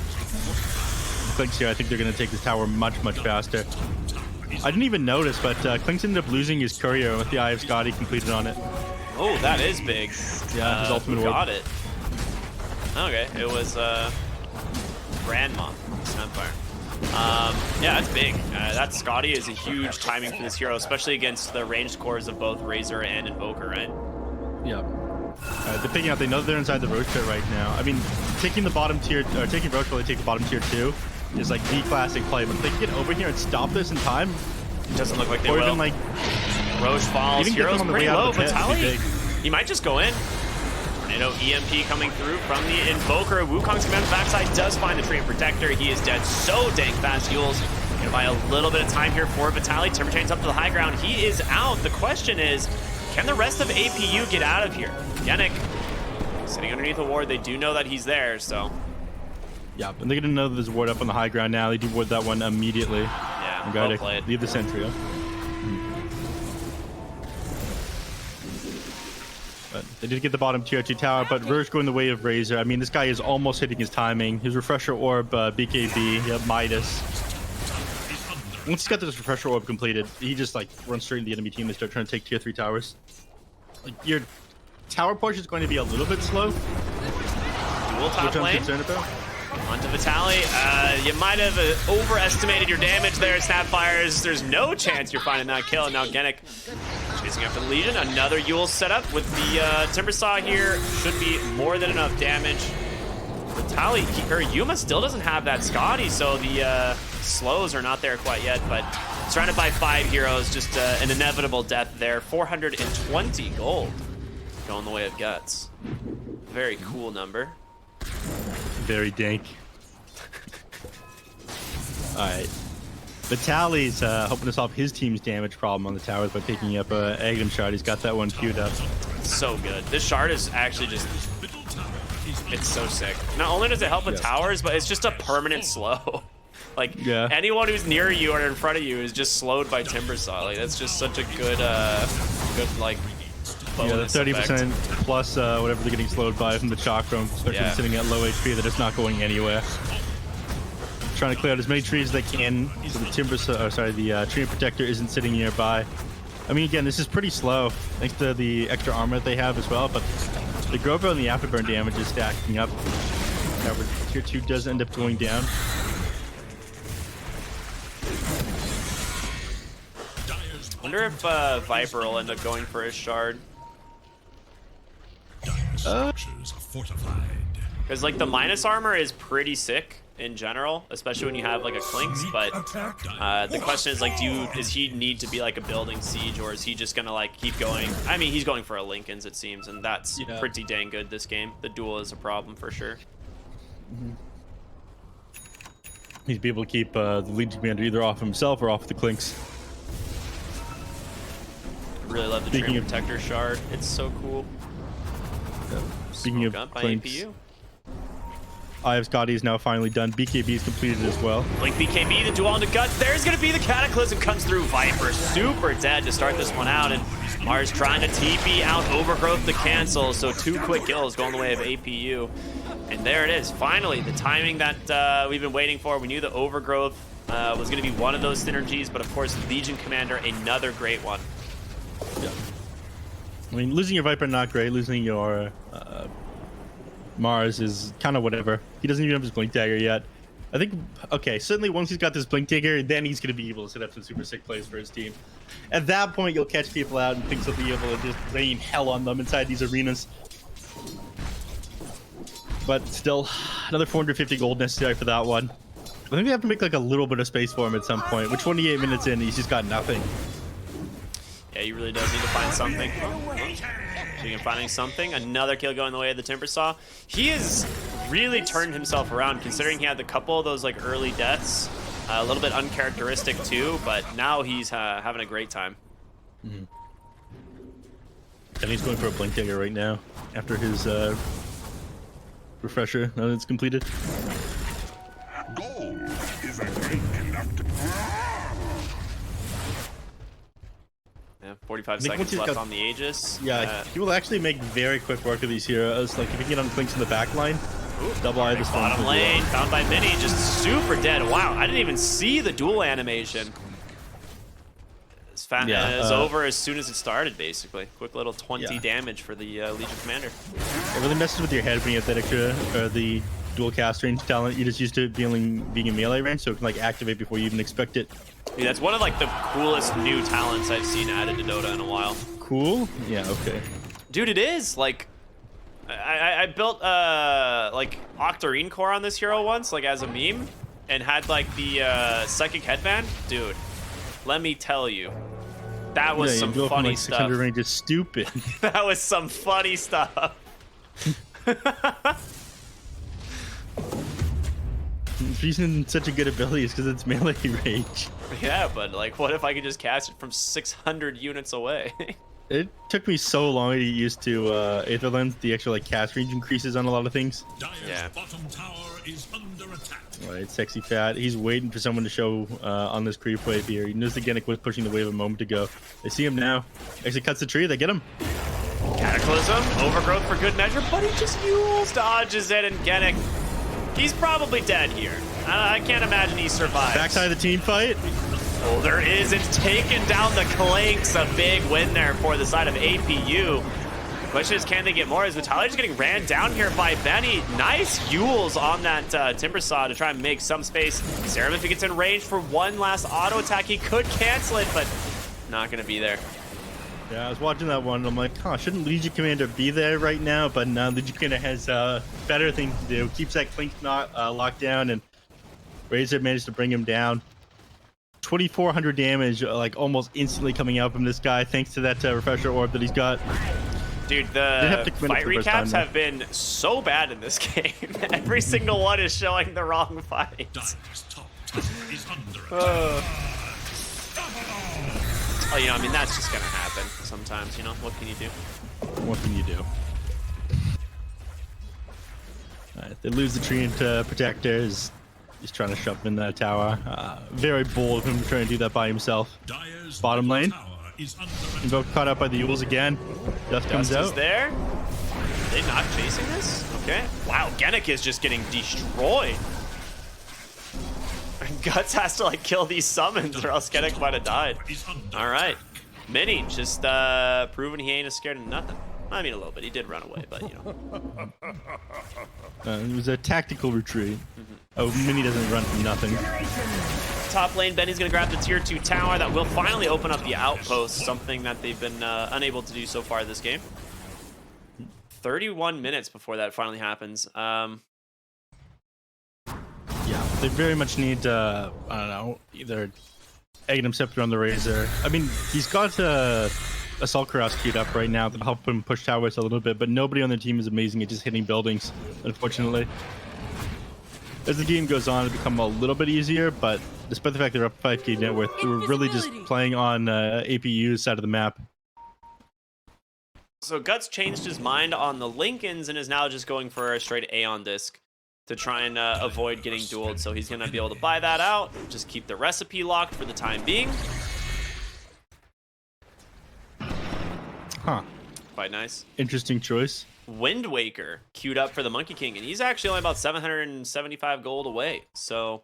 Clinks here, I think they're going to take this tower much faster. I didn't even notice, but Clinks ended up losing his courier with the Eye of Scotty completed on it. Oh, that is big. Yeah, his ultimate got it. Okay, it was Grandma Empire. Yeah, that's big. That Scotty is a huge timing for this hero, especially against the ranged cores of both Razor and Invoker, right? Yep. They're picking out. They know they're inside the Roach pit right now. I mean, taking the bottom tier, or taking Roach while they take the bottom tier 2 is like the classic play. But if they can get over here and stop this in time, It doesn't look like they or will. even like Roche falls. even get Hero's them on the pretty way out low. of the pit, it'd be Vitaly, big. he might just go in. Tornado EMP coming through from the Invoker. Wukong's command backside does find the Treant Protector. He is dead so dang fast. Yule's gonna buy a little bit of time here for Vitaly. Timber Chain's up to the high ground. He is out. The question is, can the rest of APU get out of here? Yannick sitting underneath a ward. They do know that he's there, so. Yeah, and they're gonna know there's a ward up on the high ground now. They do ward that one immediately. Yeah, And well gotta played. leave the sentry up. But They did get the bottom tier 2 tower, but Verge going the way of Razor. I mean, this guy is almost hitting his timing. His refresher orb, BKB, yeah, Midas. Once he's got this refresher orb completed, he just like runs straight into the enemy team and start trying to take tier 3 towers. Like your tower push is going to be a little bit slow. Dual top lane. Concerned about. Onto Vitali. You might have overestimated your damage there, Snapfires. There's no chance you're finding that kill. And now Genic chasing after the Legion. Another Yule setup with the Timbersaw here. Should be more than enough damage. Vitali, or Yuma still doesn't have that Scotty, so the slows are not there quite yet, but surrounded by 5 heroes, just an inevitable death there. 420 gold going the way of Guts. Very cool number. Very dank. Alright. Vitali's hoping to solve his team's damage problem on the towers by picking up Aghanim Shard. He's got that one queued up. So good. This shard is actually just... It's so sick. Not only does it help with towers, but it's just a permanent slow. Like, anyone who's near you or in front of you is just slowed by Timbersaw. Like, that's just such a good, like, bonus the 30% effect. plus whatever they're getting slowed by from the Chakram, especially sitting at low HP, that it's not going anywhere. Trying to clear out as many trees as they can, so the the Tree Protector isn't sitting nearby. I mean, again, this is pretty slow, thanks to the extra armor that they have as well, but the Grobo and the Afterburn damage is stacking up. However, tier 2 does end up going down. Wonder if Viper will end up going for his shard. Because, like, the minus armor is pretty sick in general, especially when you have, like, a Clinks, but the question is, like, does he need to be, like, a building siege, or is he just gonna, like, keep going? I mean, he's going for a Lincolns, it seems, and that's pretty dang good this game. The duel is a problem for sure. He's be able to keep the Legion Commander either off himself or off the Clinks. Really love the Tree Protector shard. It's so cool. Speaking of Clinks, Eye of Scotty is now finally done. BKB is completed as well. Blink BKB, the duel onto Guts. There's going to be the Cataclysm comes through. Viper super dead to start this one out. And Mars trying to TP out Overgrowth to cancel. So 2 quick kills going the way of APU. And there it is. Finally, the timing that we've been waiting for. We knew the Overgrowth was going to be one of those synergies. But of course, Legion Commander, another great one. Yeah. I mean, losing your Viper, not great. Losing your Mars is kind of whatever. He doesn't even have his Blink Dagger yet. I think, okay, certainly once he's got this Blink Dagger, then he's going to be able to set up some super sick plays for his team. At that point, you'll catch people out and things will be able to just rain hell on them inside these arenas. But still, another 450 gold necessary for that one. I think we have to make like a little bit of space for him at some point. We're 28 minutes in, he's just got nothing. Yeah, he really does need to find something. Speaking of finding something, another kill going the way of the Timbersaw. He has really turned himself around, considering he had a couple of those like early deaths. A little bit uncharacteristic too, but now he's having a great time. And he's going for a Blink Dagger right now after his refresher. Now that it's completed. Gold is a great conductor. Yeah, 45 seconds left on the Aegis. Yeah, he will actually make very quick work of these heroes. Like if you can get on Clinks in the back line, double eye this bottom lane, found by Mini, just super dead. Wow, I didn't even see the duel animation. It's over as soon as it started, basically. Quick little 20 damage for the Legion Commander. It really messes with your head when you have that extra, the dual cast range talent. You're just used to being in melee range, so it can like activate before you even expect it. Yeah, that's one of like the coolest new talents I've seen added to Dota in a while. Cool? Yeah, okay. Dude, it is. Like, I built like Octarine Core on this hero once, like as a meme, and had like the Psychic Headband. Dude, let me tell you, that was some funny like stuff. 600 range is stupid. That was some funny stuff. The reason it's such a good ability is because it's melee range. Yeah, but like, what if I could just cast it from 600 units away? It took me so long to get used to Aetherland. The extra like cast range increases on a lot of things. Yeah. Bottom tower is under attack. Right, sexy fat. He's waiting for someone to show on this creep wave here. He knows the Genic was pushing the wave a moment ago. They see him now. Actually cuts the tree. They get him. Cataclysm, overgrowth for good measure, but he just Yules dodges it, and Genic, he's probably dead here. I can't imagine he survives. Backside of the team fight. Oh, there is. It's taken down the Clanks. A big win there for the side of APU. Question is, can they get more? As Vitaly's getting ran down here by Benny. Nice Yules on that Timber Saw to try and make some space. Serum, if he gets in range for one last auto attack, he could cancel it, but not going to be there. Yeah, I was watching that one. I'm like, huh, shouldn't Legion Commander be there right now? But no, Legion Commander has better things to do. Keeps that Clink not locked down, and Razor managed to bring him down. 2,400 damage, like almost instantly coming out from this guy, thanks to that refresher orb that he's got. Dude, the fight recaps have been so bad in this game. Every single one is showing the wrong fight. Oh, you know, I mean, that's just gonna happen sometimes, you know? What can you do? What can you do? Alright, they lose the tree into protectors. He's trying to shove him in that tower. Very bold of him trying to do that by himself. Bottom lane. Invoke caught up by the Yules again. Dust comes out. Is there? Are they not chasing this? Okay. Wow, Genic is just getting destroyed. Guts has to like kill these summons or else Genic might have died. All right. Mini just proving he ain't scared of nothing. I mean, a little bit. He did run away, but you know. It was a tactical retreat. Oh, Mini doesn't run from nothing. Top lane, Benny's going to grab the tier 2 tower that will finally open up the outpost, something that they've been unable to do so far this game. 31 minutes before that finally happens. Yeah, they very much need, I don't know, either Aghanim Scepter on the Razor. I mean, he's got Assault Cuirass queued up right now to help him push towers a little bit, but nobody on the team is amazing at just hitting buildings, unfortunately. As the game goes on, it become a little bit easier, but despite the fact they're up 5k net worth, they were really just playing on APU's side of the map. So Guts changed his mind on the Lincolns and is now just going for a straight Aeon disc to try and avoid getting dueled. So he's going to be able to buy that out, just keep the recipe locked for the time being. Huh. Quite nice. Interesting choice. Wind Waker queued up for the Monkey King, and he's actually only about 775 gold away, so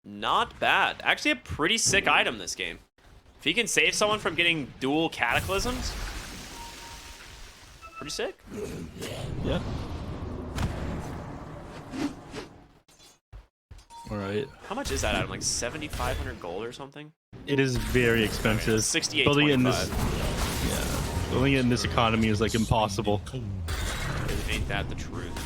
not bad. Actually a pretty sick item this game. If he can save someone from getting dual Cataclysms, pretty sick. Yeah. All right. How much is that item? Like 7,500 gold or something? It is very expensive. 68.25. Building it in this economy is like impossible. Ain't that the truth?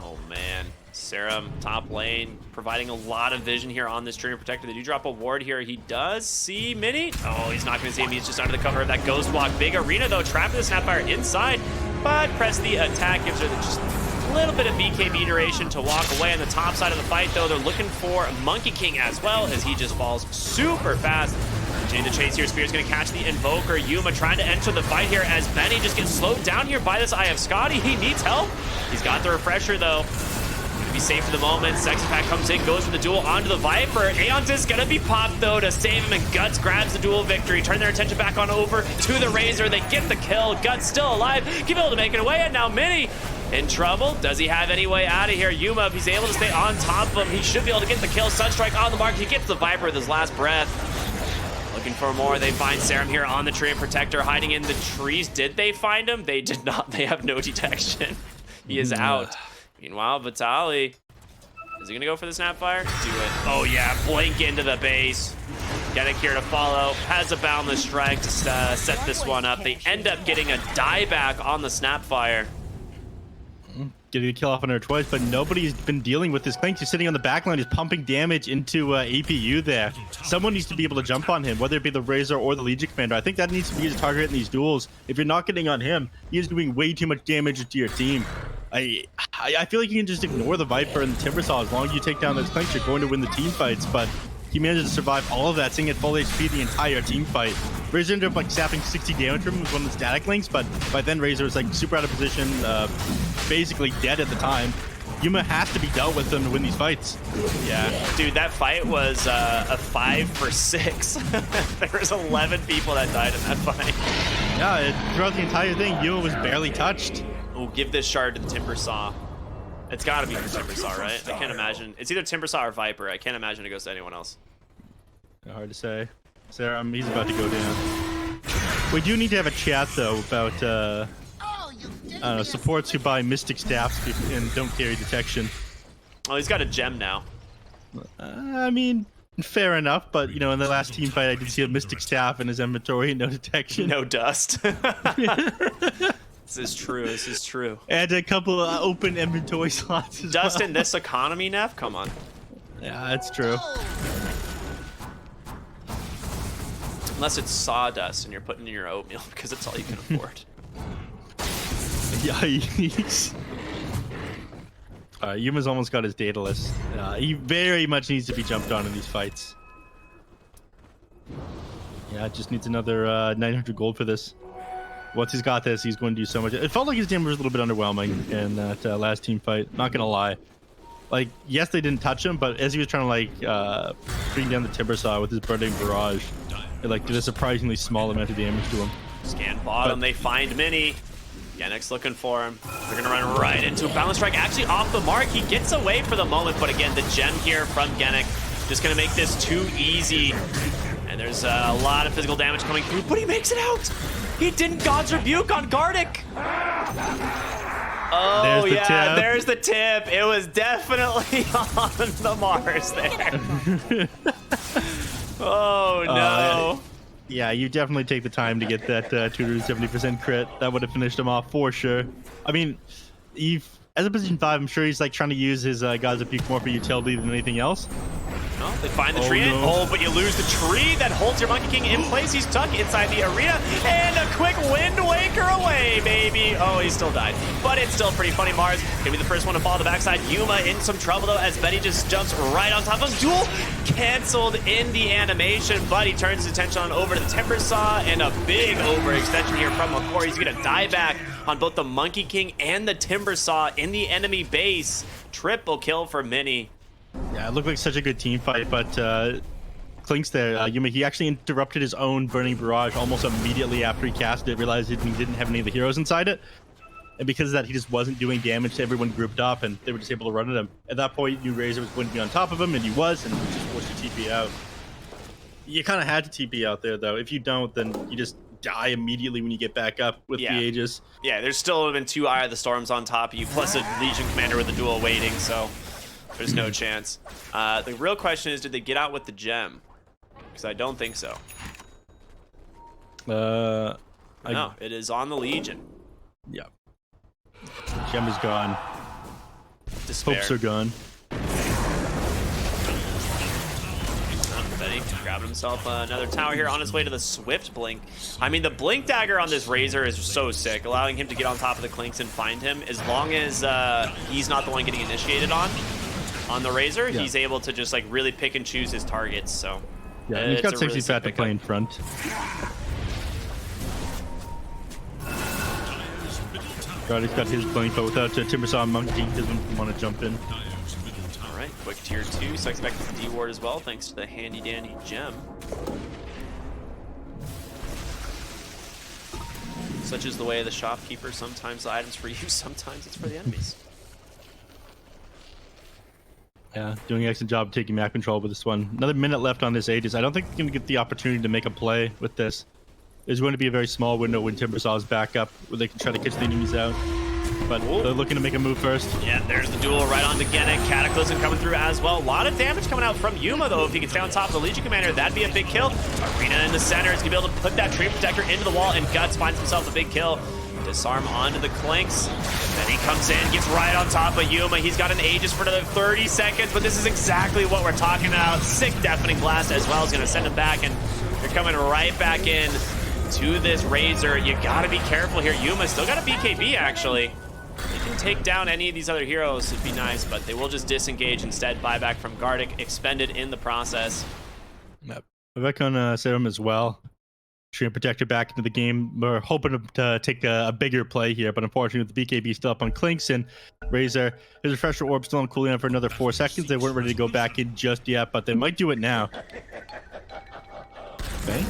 Oh man, Serum top lane providing a lot of vision here on this Dream Protector. They do drop a ward here. He does see Mini. Oh, he's not going to see him. He's just under the cover of that Ghost Walk. Big Arena though, trapping the Snapfire inside, but press the attack gives her just a little bit of BKB duration to walk away. On the top side of the fight though, they're looking for Monkey King as well as he just falls super fast. Continue to chase here. Spear's going to catch the Invoker. Yuma trying to enter the fight here as Benny just gets slowed down here by this Eye of Scotty. He needs help. He's got the refresher though. Going to be safe for the moment. Sexy Pack comes in, goes for the duel onto the Viper. Aeon's is going to be popped though to save him, and Guts grabs the duel victory. Turn their attention back on over to the Razor. They get the kill. Guts still alive. Give able to make it away, and now Mini in trouble. Does he have any way out of here? Yuma, if he's able to stay on top of him, he should be able to get the kill. Sunstrike on the mark. He gets the Viper with his last breath. Looking for more. They find Serum here on the Tree Protector, hiding in the trees. Did they find him? They did not. They have no detection. He is out. Meanwhile, Vitaly, is he going to go for the Snapfire? Do it. Oh, yeah. Blink into the base. Genic here to follow. Has a Boundless Strike to set this one up. They end up getting a dieback on the Snapfire. Getting a kill off on her twice, but nobody's been dealing with this. Clank just sitting on the backline, is pumping damage into APU there. Someone needs to be able to jump on him, whether it be the Razor or the Legion Commander. I think that needs to be his target in these duels. If you're not getting on him, he is doing way too much damage to your team. I feel like you can just ignore the Viper and the Timbersaw. As long as you take down those Clanks, you're going to win the team fights, but he managed to survive all of that, staying at full HP the entire team fight. Razor ended up like sapping 60 damage from him with one of the static links, but by then Razor was like super out of position, basically dead at the time. Yuma has to be dealt with them to win these fights. Yeah, dude, that fight was a 5 for 6. There was 11 people that died in that fight. Yeah, throughout the entire thing, Yuma was barely touched. Oh, give this shard to the Timbersaw. It's got to be for Timbersaw, right? I can't imagine. It's either Timbersaw or Viper. I can't imagine it goes to anyone else. Hard to say. Sarah, he's about to go down. We do need to have a chat, though, about supports who buy Mystic Staffs and don't carry detection. Oh, he's got a gem now. I mean, fair enough, but, you know, in the last team fight, I did see a Mystic Staff in his inventory, no detection. No dust. This is true. This is true. And a couple of open inventory slots as Dust well. in this economy, Neff? Come on. Yeah, that's true. Unless it's sawdust and you're putting in your oatmeal because it's all you can afford. Yikes. Yuma's almost got his Daedalus. He very much needs to be jumped on in these fights. Yeah, just needs another 900 gold for this. Once he's got this, he's going to do so much. It felt like his damage was a little bit underwhelming in that last team fight. Not gonna lie. Like, yes, they didn't touch him, but as he was trying to like bring down the Timbersaw with his burning barrage, it like did a surprisingly small amount of damage to him. Scan bottom, they find Mini. Yannick's looking for him. They're gonna run right into a balance strike. Actually off the mark, he gets away for the moment, but again, the gem here from Yannick just gonna make this too easy. And there's a lot of physical damage coming through, but he makes it out. He didn't God's Rebuke on Gardic. Oh, yeah, there's the tip. It was definitely on the Mars there. Oh, no. Yeah, you definitely take the time to get that 270% crit. That would have finished him off for sure. I mean, as a position 5, I'm sure he's like trying to use his God's Rebuke more for utility than anything else. No, they find the tree. No. Oh, but you lose the tree that holds your Monkey King in place. He's stuck inside the arena. And a quick Wind Waker away, baby. Oh, he still died. But it's still pretty funny. Mars gonna be the first one to fall to the backside. Yuma in some trouble, though, as Betty just jumps right on top of him. Duel canceled in the animation, but he turns his attention on over to the Timbersaw. And a big overextension here from Hokori. He's gonna die back on both the Monkey King and the Timbersaw in the enemy base. Triple kill for Mini. Yeah, it looked like such a good team fight, but Clinks there, Yuma, he actually interrupted his own Burning Barrage almost immediately after he cast it, realized he didn't have any of the heroes inside it. And because of that, he just wasn't doing damage to everyone grouped up, and they were just able to run at him. At that point, you Razor was going to be on top of him, and he was, and he was just forced to TP out. You kind of had to TP out there, though. If you don't, then you just die immediately when you get back up with the Aegis. Yeah, there's still been 2 Eye of the Storms on top of you, plus a Legion Commander with a duel waiting, so there's no chance. The real question is, did they get out with the gem? Because I don't think so. No, it is on the Legion. Yeah. Gem is gone. Despair. Hopes are gone. Betty grabbing himself another tower here on his way to the Swift Blink. I mean, the Blink Dagger on this Razor is so sick, allowing him to get on top of the Clinks and find him. As long as he's not the one getting initiated on the Razor, he's able to just like really pick and choose his targets. So yeah, and he's got 60 fat to play in front. God, he's got his blink, but without Timbersaw and Monkey, he doesn't want to jump in. All right, quick tier 2. So I expect the D-Ward as well, thanks to the handy dandy gem. Such is the way of the shopkeeper. Sometimes the item's for you, sometimes it's for the enemies. Yeah, doing an excellent job taking map control with this one. Another minute left on this Aegis. I don't think he's going to get the opportunity to make a play with this. There's going to be a very small window when Timbersaw is back up where they can try to catch the enemies out. But they're looking to make a move first. Yeah, there's the duel right on to Genic. Cataclysm coming through as well. A lot of damage coming out from Yuma, though. If he can stay on top of the Legion Commander, that'd be a big kill. Arena in the center is going to be able to put that Tree Protector into the wall, and Guts finds himself a big kill. Disarm onto the Clinks. Then he comes in, gets right on top of Yuma. He's got an Aegis for another 30 seconds, but this is exactly what we're talking about. Sick Deafening Blast as well is going to send him back, and you're coming right back in to this Razor. You got to be careful here. Yuma still got a BKB, actually. They can take down any of these other heroes. It'd be nice, but they will just disengage instead. Buyback from Gardic expended in the process. Yep. Back on Serum as well. Treant Protector back into the game. We're hoping to take a bigger play here, but unfortunately, with the BKB still up on Clinks and Razor, his refresher orb still on cooldown for another 4 seconds. They weren't ready to go back in just yet, but they might do it now. Okay.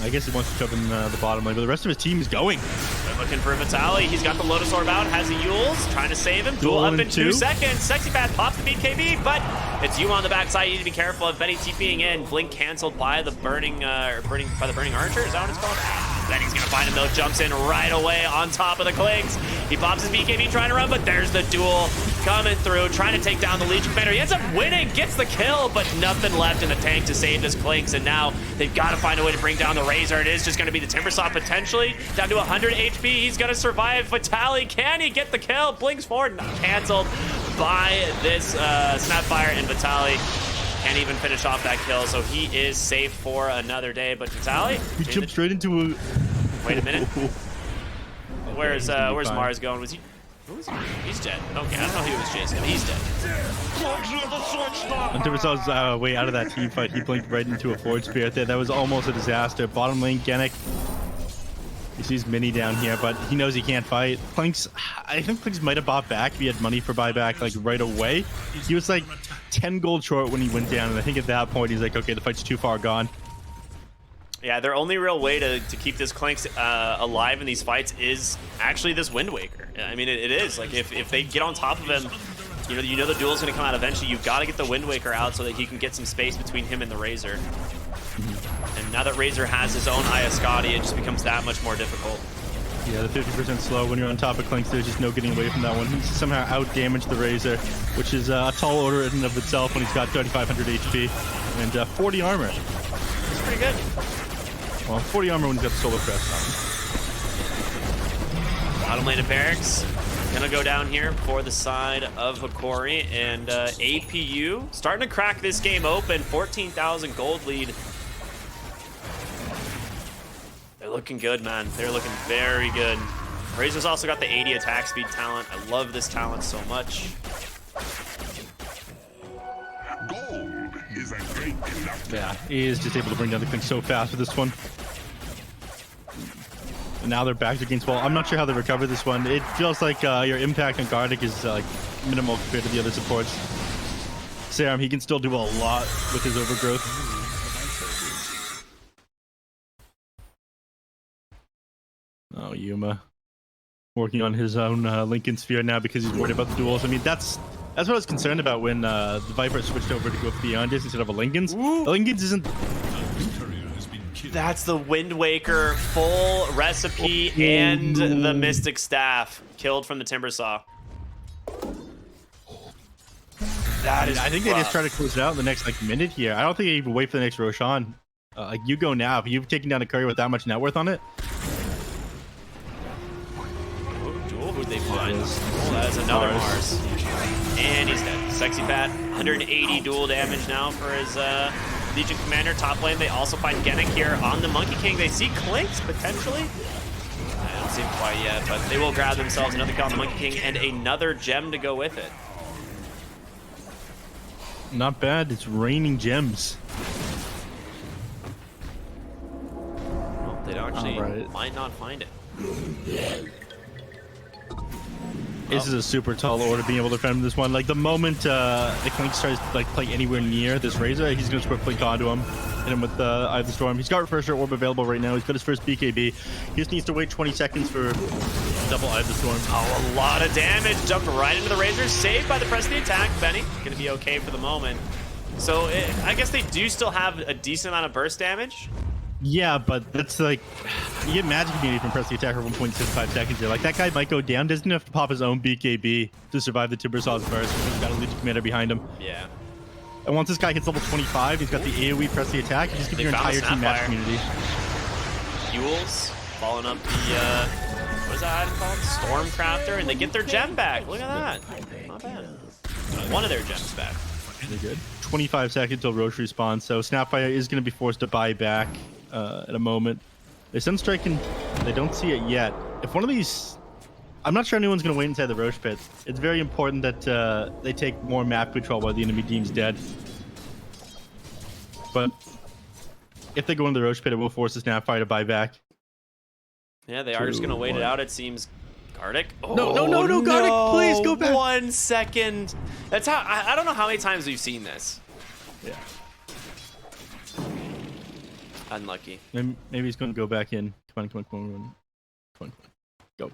I guess he wants to shove in the bottom lane, but the rest of his team is going. They're looking for Vitaly. He's got the Lotus Orb out, has the Yules, trying to save him. Duel up in 2 seconds. Sexy Path pops the BKB, but it's you on the backside. You need to be careful of Benny TPing in. Blink canceled by the burning Archer. Is that what it's called? Benny's gonna find him though. Jumps in right away on top of the Clinks. He pops his BKB trying to run, but there's the duel coming through, trying to take down the Legion Commander. He ends up winning, gets the kill, but nothing left in the tank to save this Clinks. And now they've got to find a way to bring down the Razor. It is just gonna be the Timbersaw potentially down to 100 HP. He's gonna survive. Vitaly, can he get the kill? Blinks forward, canceled by this Snapfire, and Vitaly can't even finish off that kill, so he is safe for another day. But Vitaly, He jumped straight into a... wait a minute. Where's Mars going? Was he? Who was he? He's dead. Okay, I don't know who he was chasing, but he's dead. And Timbersaw's way out of that team fight. He blinked right into a Forge Spear there. That was almost a disaster. Bottom lane, Genic. He sees Mini down here, but he knows he can't fight. Clinks, I think Clinks might have bought back if he had money for buyback like right away. He was like 10 gold short when he went down, and I think at that point he's like, okay, the fight's too far gone. Yeah, their only real way to keep this Clinks alive in these fights is actually this Wind Waker. I mean, it is. Like, if they get on top of him, you know the duel's going to come out eventually. You've got to get the Wind Waker out so that he can get some space between him and the Razor. And now that Razor has his own Iascati, it just becomes that much more difficult. Yeah, the 50% slow when you're on top of Clinks, there's just no getting away from that one. He's somehow out-damaged the Razor, which is a tall order in and of itself when he's got 3,500 HP and 40 armor. It's pretty good. Well, 40 armor when he's got the Solar Crest on. Bottom lane of Barracks gonna go down here for the side of Hokori, and APU starting to crack this game open. 14,000 gold lead. They're looking good, man. They're looking very good. Razor's also got the 80 attack speed talent. I love this talent so much. Gold is a great conductor. Yeah, he is just able to bring down the Clinks so fast with this one. And now they're back against wall. I'm not sure how they recover this one. It feels like your impact on Gardic is like minimal compared to the other supports. Serum, he can still do a lot with his overgrowth. Oh, Yuma working on his own Lincoln Sphere now because he's worried about the duels. I mean, that's what I was concerned about when the Viper switched over to go for the Beyonders instead of a Lincoln's. Ooh. The Lincoln's isn't... That's the Wind Waker full recipe and the Mystic Staff killed from the Timbersaw. That is I think they just try to close it out in the next like minute here. I don't think they even wait for the next Roshan. Like, you go now. If you've taken down a courier with that much net worth on it. Jewel, who'd they find? Oh, that is another Mars. And he's dead. Sexy Pat, 180 dual damage now for his Legion Commander. Top lane, they also find Genic here on the Monkey King. They see Clinks, potentially. I don't see him quite yet, but they will grab themselves another kill on the Monkey King and another gem to go with it. Not bad. It's raining gems. Well, they actually might not find it. This is a super tall order being able to defend this one. Like, the moment the Clinks tries to like play anywhere near this Razor, he's going to swift blink onto him. Hit him with Eye of the Storm. He's got Refresher Orb available right now. He's got his first BKB. He just needs to wait 20 seconds for double Eye of the Storm. Oh, a lot of damage. Jumped right into the Razor. Saved by the press of the attack. Benny going to be okay for the moment. So I guess they do still have a decent amount of burst damage. Yeah, but that's like, you get magic immunity from press the attack for 1.75 seconds here. Like, that guy might go down. Doesn't have to pop his own BKB to survive the Timbersaw's burst. He's got a Legion Commander behind him. Yeah. And once this guy hits level 25, he's got the AoE press the attack. You just give your entire team magic immunity. Fuels following up the what is that item called? Stormcrafter, and they get their gem back. Look at that. Not bad. One of their gems back. Really good. 25 seconds till Roche respawns, so Snapfire is going to be forced to buy back at a moment. They Sunstrike and they don't see it yet. If one of these, I'm not sure anyone's going to wait inside the Roche pit. It's very important that they take more map control while the enemy team's dead. But if they go into the Roach Pit, it will force the Snapfire to buy back. Yeah, they are just going to wait it out, it seems. Gardic? Oh, no, Gardic, please go back. 1 second. That's how, I don't know how many times we've seen this. Yeah. Unlucky. Maybe he's going to go back in. Come on. Go.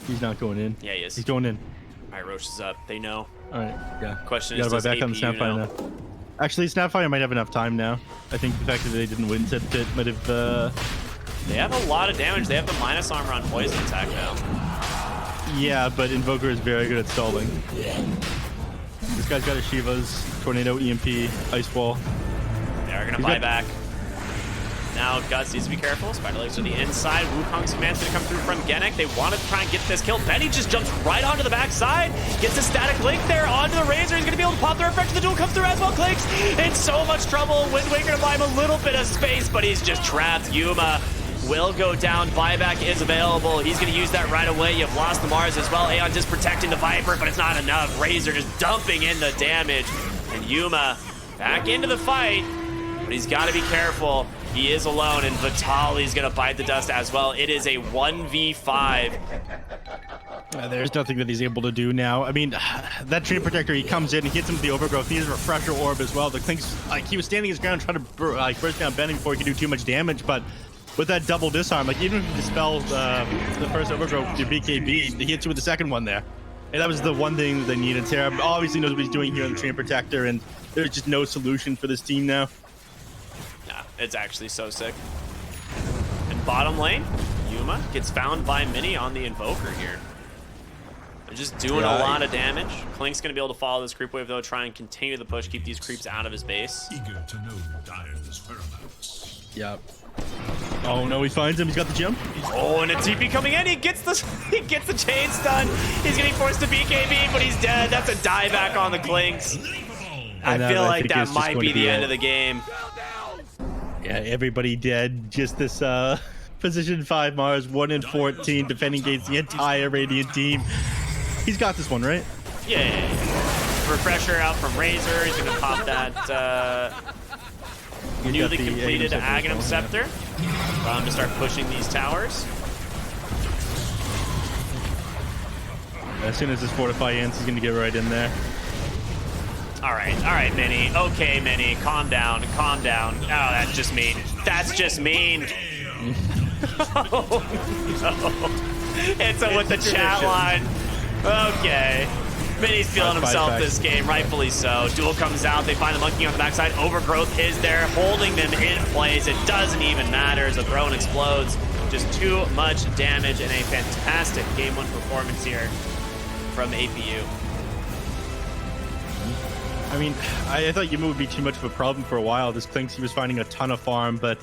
He's not going in. Yeah, he is. He's going in. All right, Roche is up. They know. All right, yeah. Question You is, gotta does buy back on the APU Snapfire know? now. Actually, Snapfire might have enough time now. I think the fact that they didn't win set pit might have... They have a lot of damage. They have the minus armor on poison attack now. Yeah, but Invoker is very good at stalling. This guy's got a Shiva's, Tornado, EMP, Ice Wall. They are going to buy back. Now Guts needs to be careful. Spider Legs to the inside. Wukong's command's going to come through from Genic. They want to try and get this kill. Benny just jumps right onto the backside. Gets a static link there onto the Razor. He's going to be able to pop the refresh. The duel comes through as well. Clinks in so much trouble. Wind Waker to buy him a little bit of space, but he's just trapped. Yuma will go down. Buyback is available. He's going to use that right away. You've lost the Mars as well. Aeon just protecting the Viper, but it's not enough. Razor just dumping in the damage. And Yuma back into the fight, but he's got to be careful. He is alone, and Vitali's going to bite the dust as well. It is a 1v5. There's nothing that he's able to do now. I mean, that Treant Protector, he comes in, he hits him with the Overgrowth. He has a Refresher Orb as well. The Clinks, like, he was standing his ground trying to burst down Benny before he could do too much damage, but with that double disarm, like, even if you dispel the first Overgrowth, your BKB, he hits you with the second one there. And that was the one thing that they needed. Terra obviously knows what he's doing here on the Treant Protector, and there's just no solution for this team now. It's actually so sick. In bottom lane, Yuma gets found by Mini on the Invoker here. They're just doing a lot of damage. Klink's going to be able to follow this creep wave, though, try and continue the push, keep these creeps out of his base. Eager to know Dire's whereabouts. Yep. Oh no, he finds him. He's got the jump. Oh, and a TP coming in. He gets the chain stun. He's getting forced to BKB, but he's dead. That's a dieback on the Klinks. I feel like that might be the end of the game. Yeah, everybody dead. Just this position 5 Mars, 1 in 14, defending against the entire Radiant team. He's got this one, right? Yeah. Refresher out from Razor. He's gonna pop that newly completed Aghanim Scepter. To start pushing these towers. As soon as this Fortify ends, he's gonna get right in there. All right, Mini. Okay, Mini, calm down. Oh, that's just mean. That's just mean. Oh, no. It's with the chat line. Okay. Mini's feeling himself this game, rightfully so. Duel comes out, they find the monkey on the backside. Overgrowth is there, holding them in place. It doesn't even matter as the throne explodes. Just too much damage and a fantastic Game 1 performance here from APU. I mean, I thought Yuma would be too much of a problem for a while. This Clinks, he was finding a ton of farm, but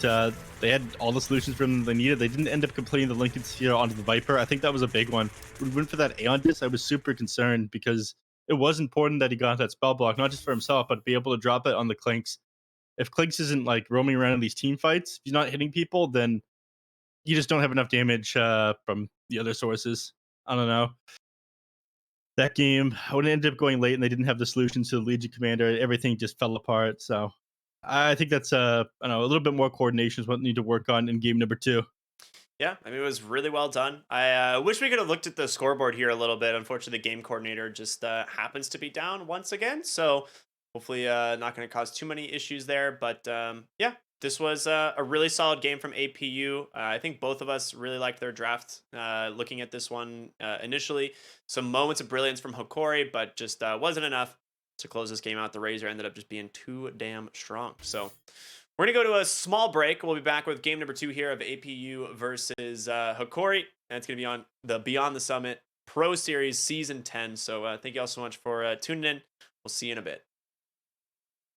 they had all the solutions for them they needed. They didn't end up completing the Lincoln Sphere onto the Viper. I think that was a big one. When we went for that Aeon Disc, I was super concerned because it was important that he got that spell block, not just for himself, but be able to drop it on the Clinks. If Clinks isn't like roaming around in these team fights, if he's not hitting people, then you just don't have enough damage from the other sources. I don't know. That game, when it ended up going late and they didn't have the solutions to the Legion Commander, everything just fell apart. So I think that's I don't know, a little bit more coordination is what we need to work on in game number 2. Yeah, I mean, it was really well done. I wish we could have looked at the scoreboard here a little bit. Unfortunately, the game coordinator just happens to be down once again. So hopefully not going to cause too many issues there. But yeah, this was a really solid game from APU. I think both of us really liked their draft. Looking at this one initially, some moments of brilliance from Hokori, but just wasn't enough to close this game out. The Razor ended up just being too damn strong. So we're going to go to a small break. We'll be back with game number 2 here of APU versus Hokori. And it's going to be on the Beyond the Summit Pro Series Season 10. So thank you all so much for tuning in. We'll see you in a bit.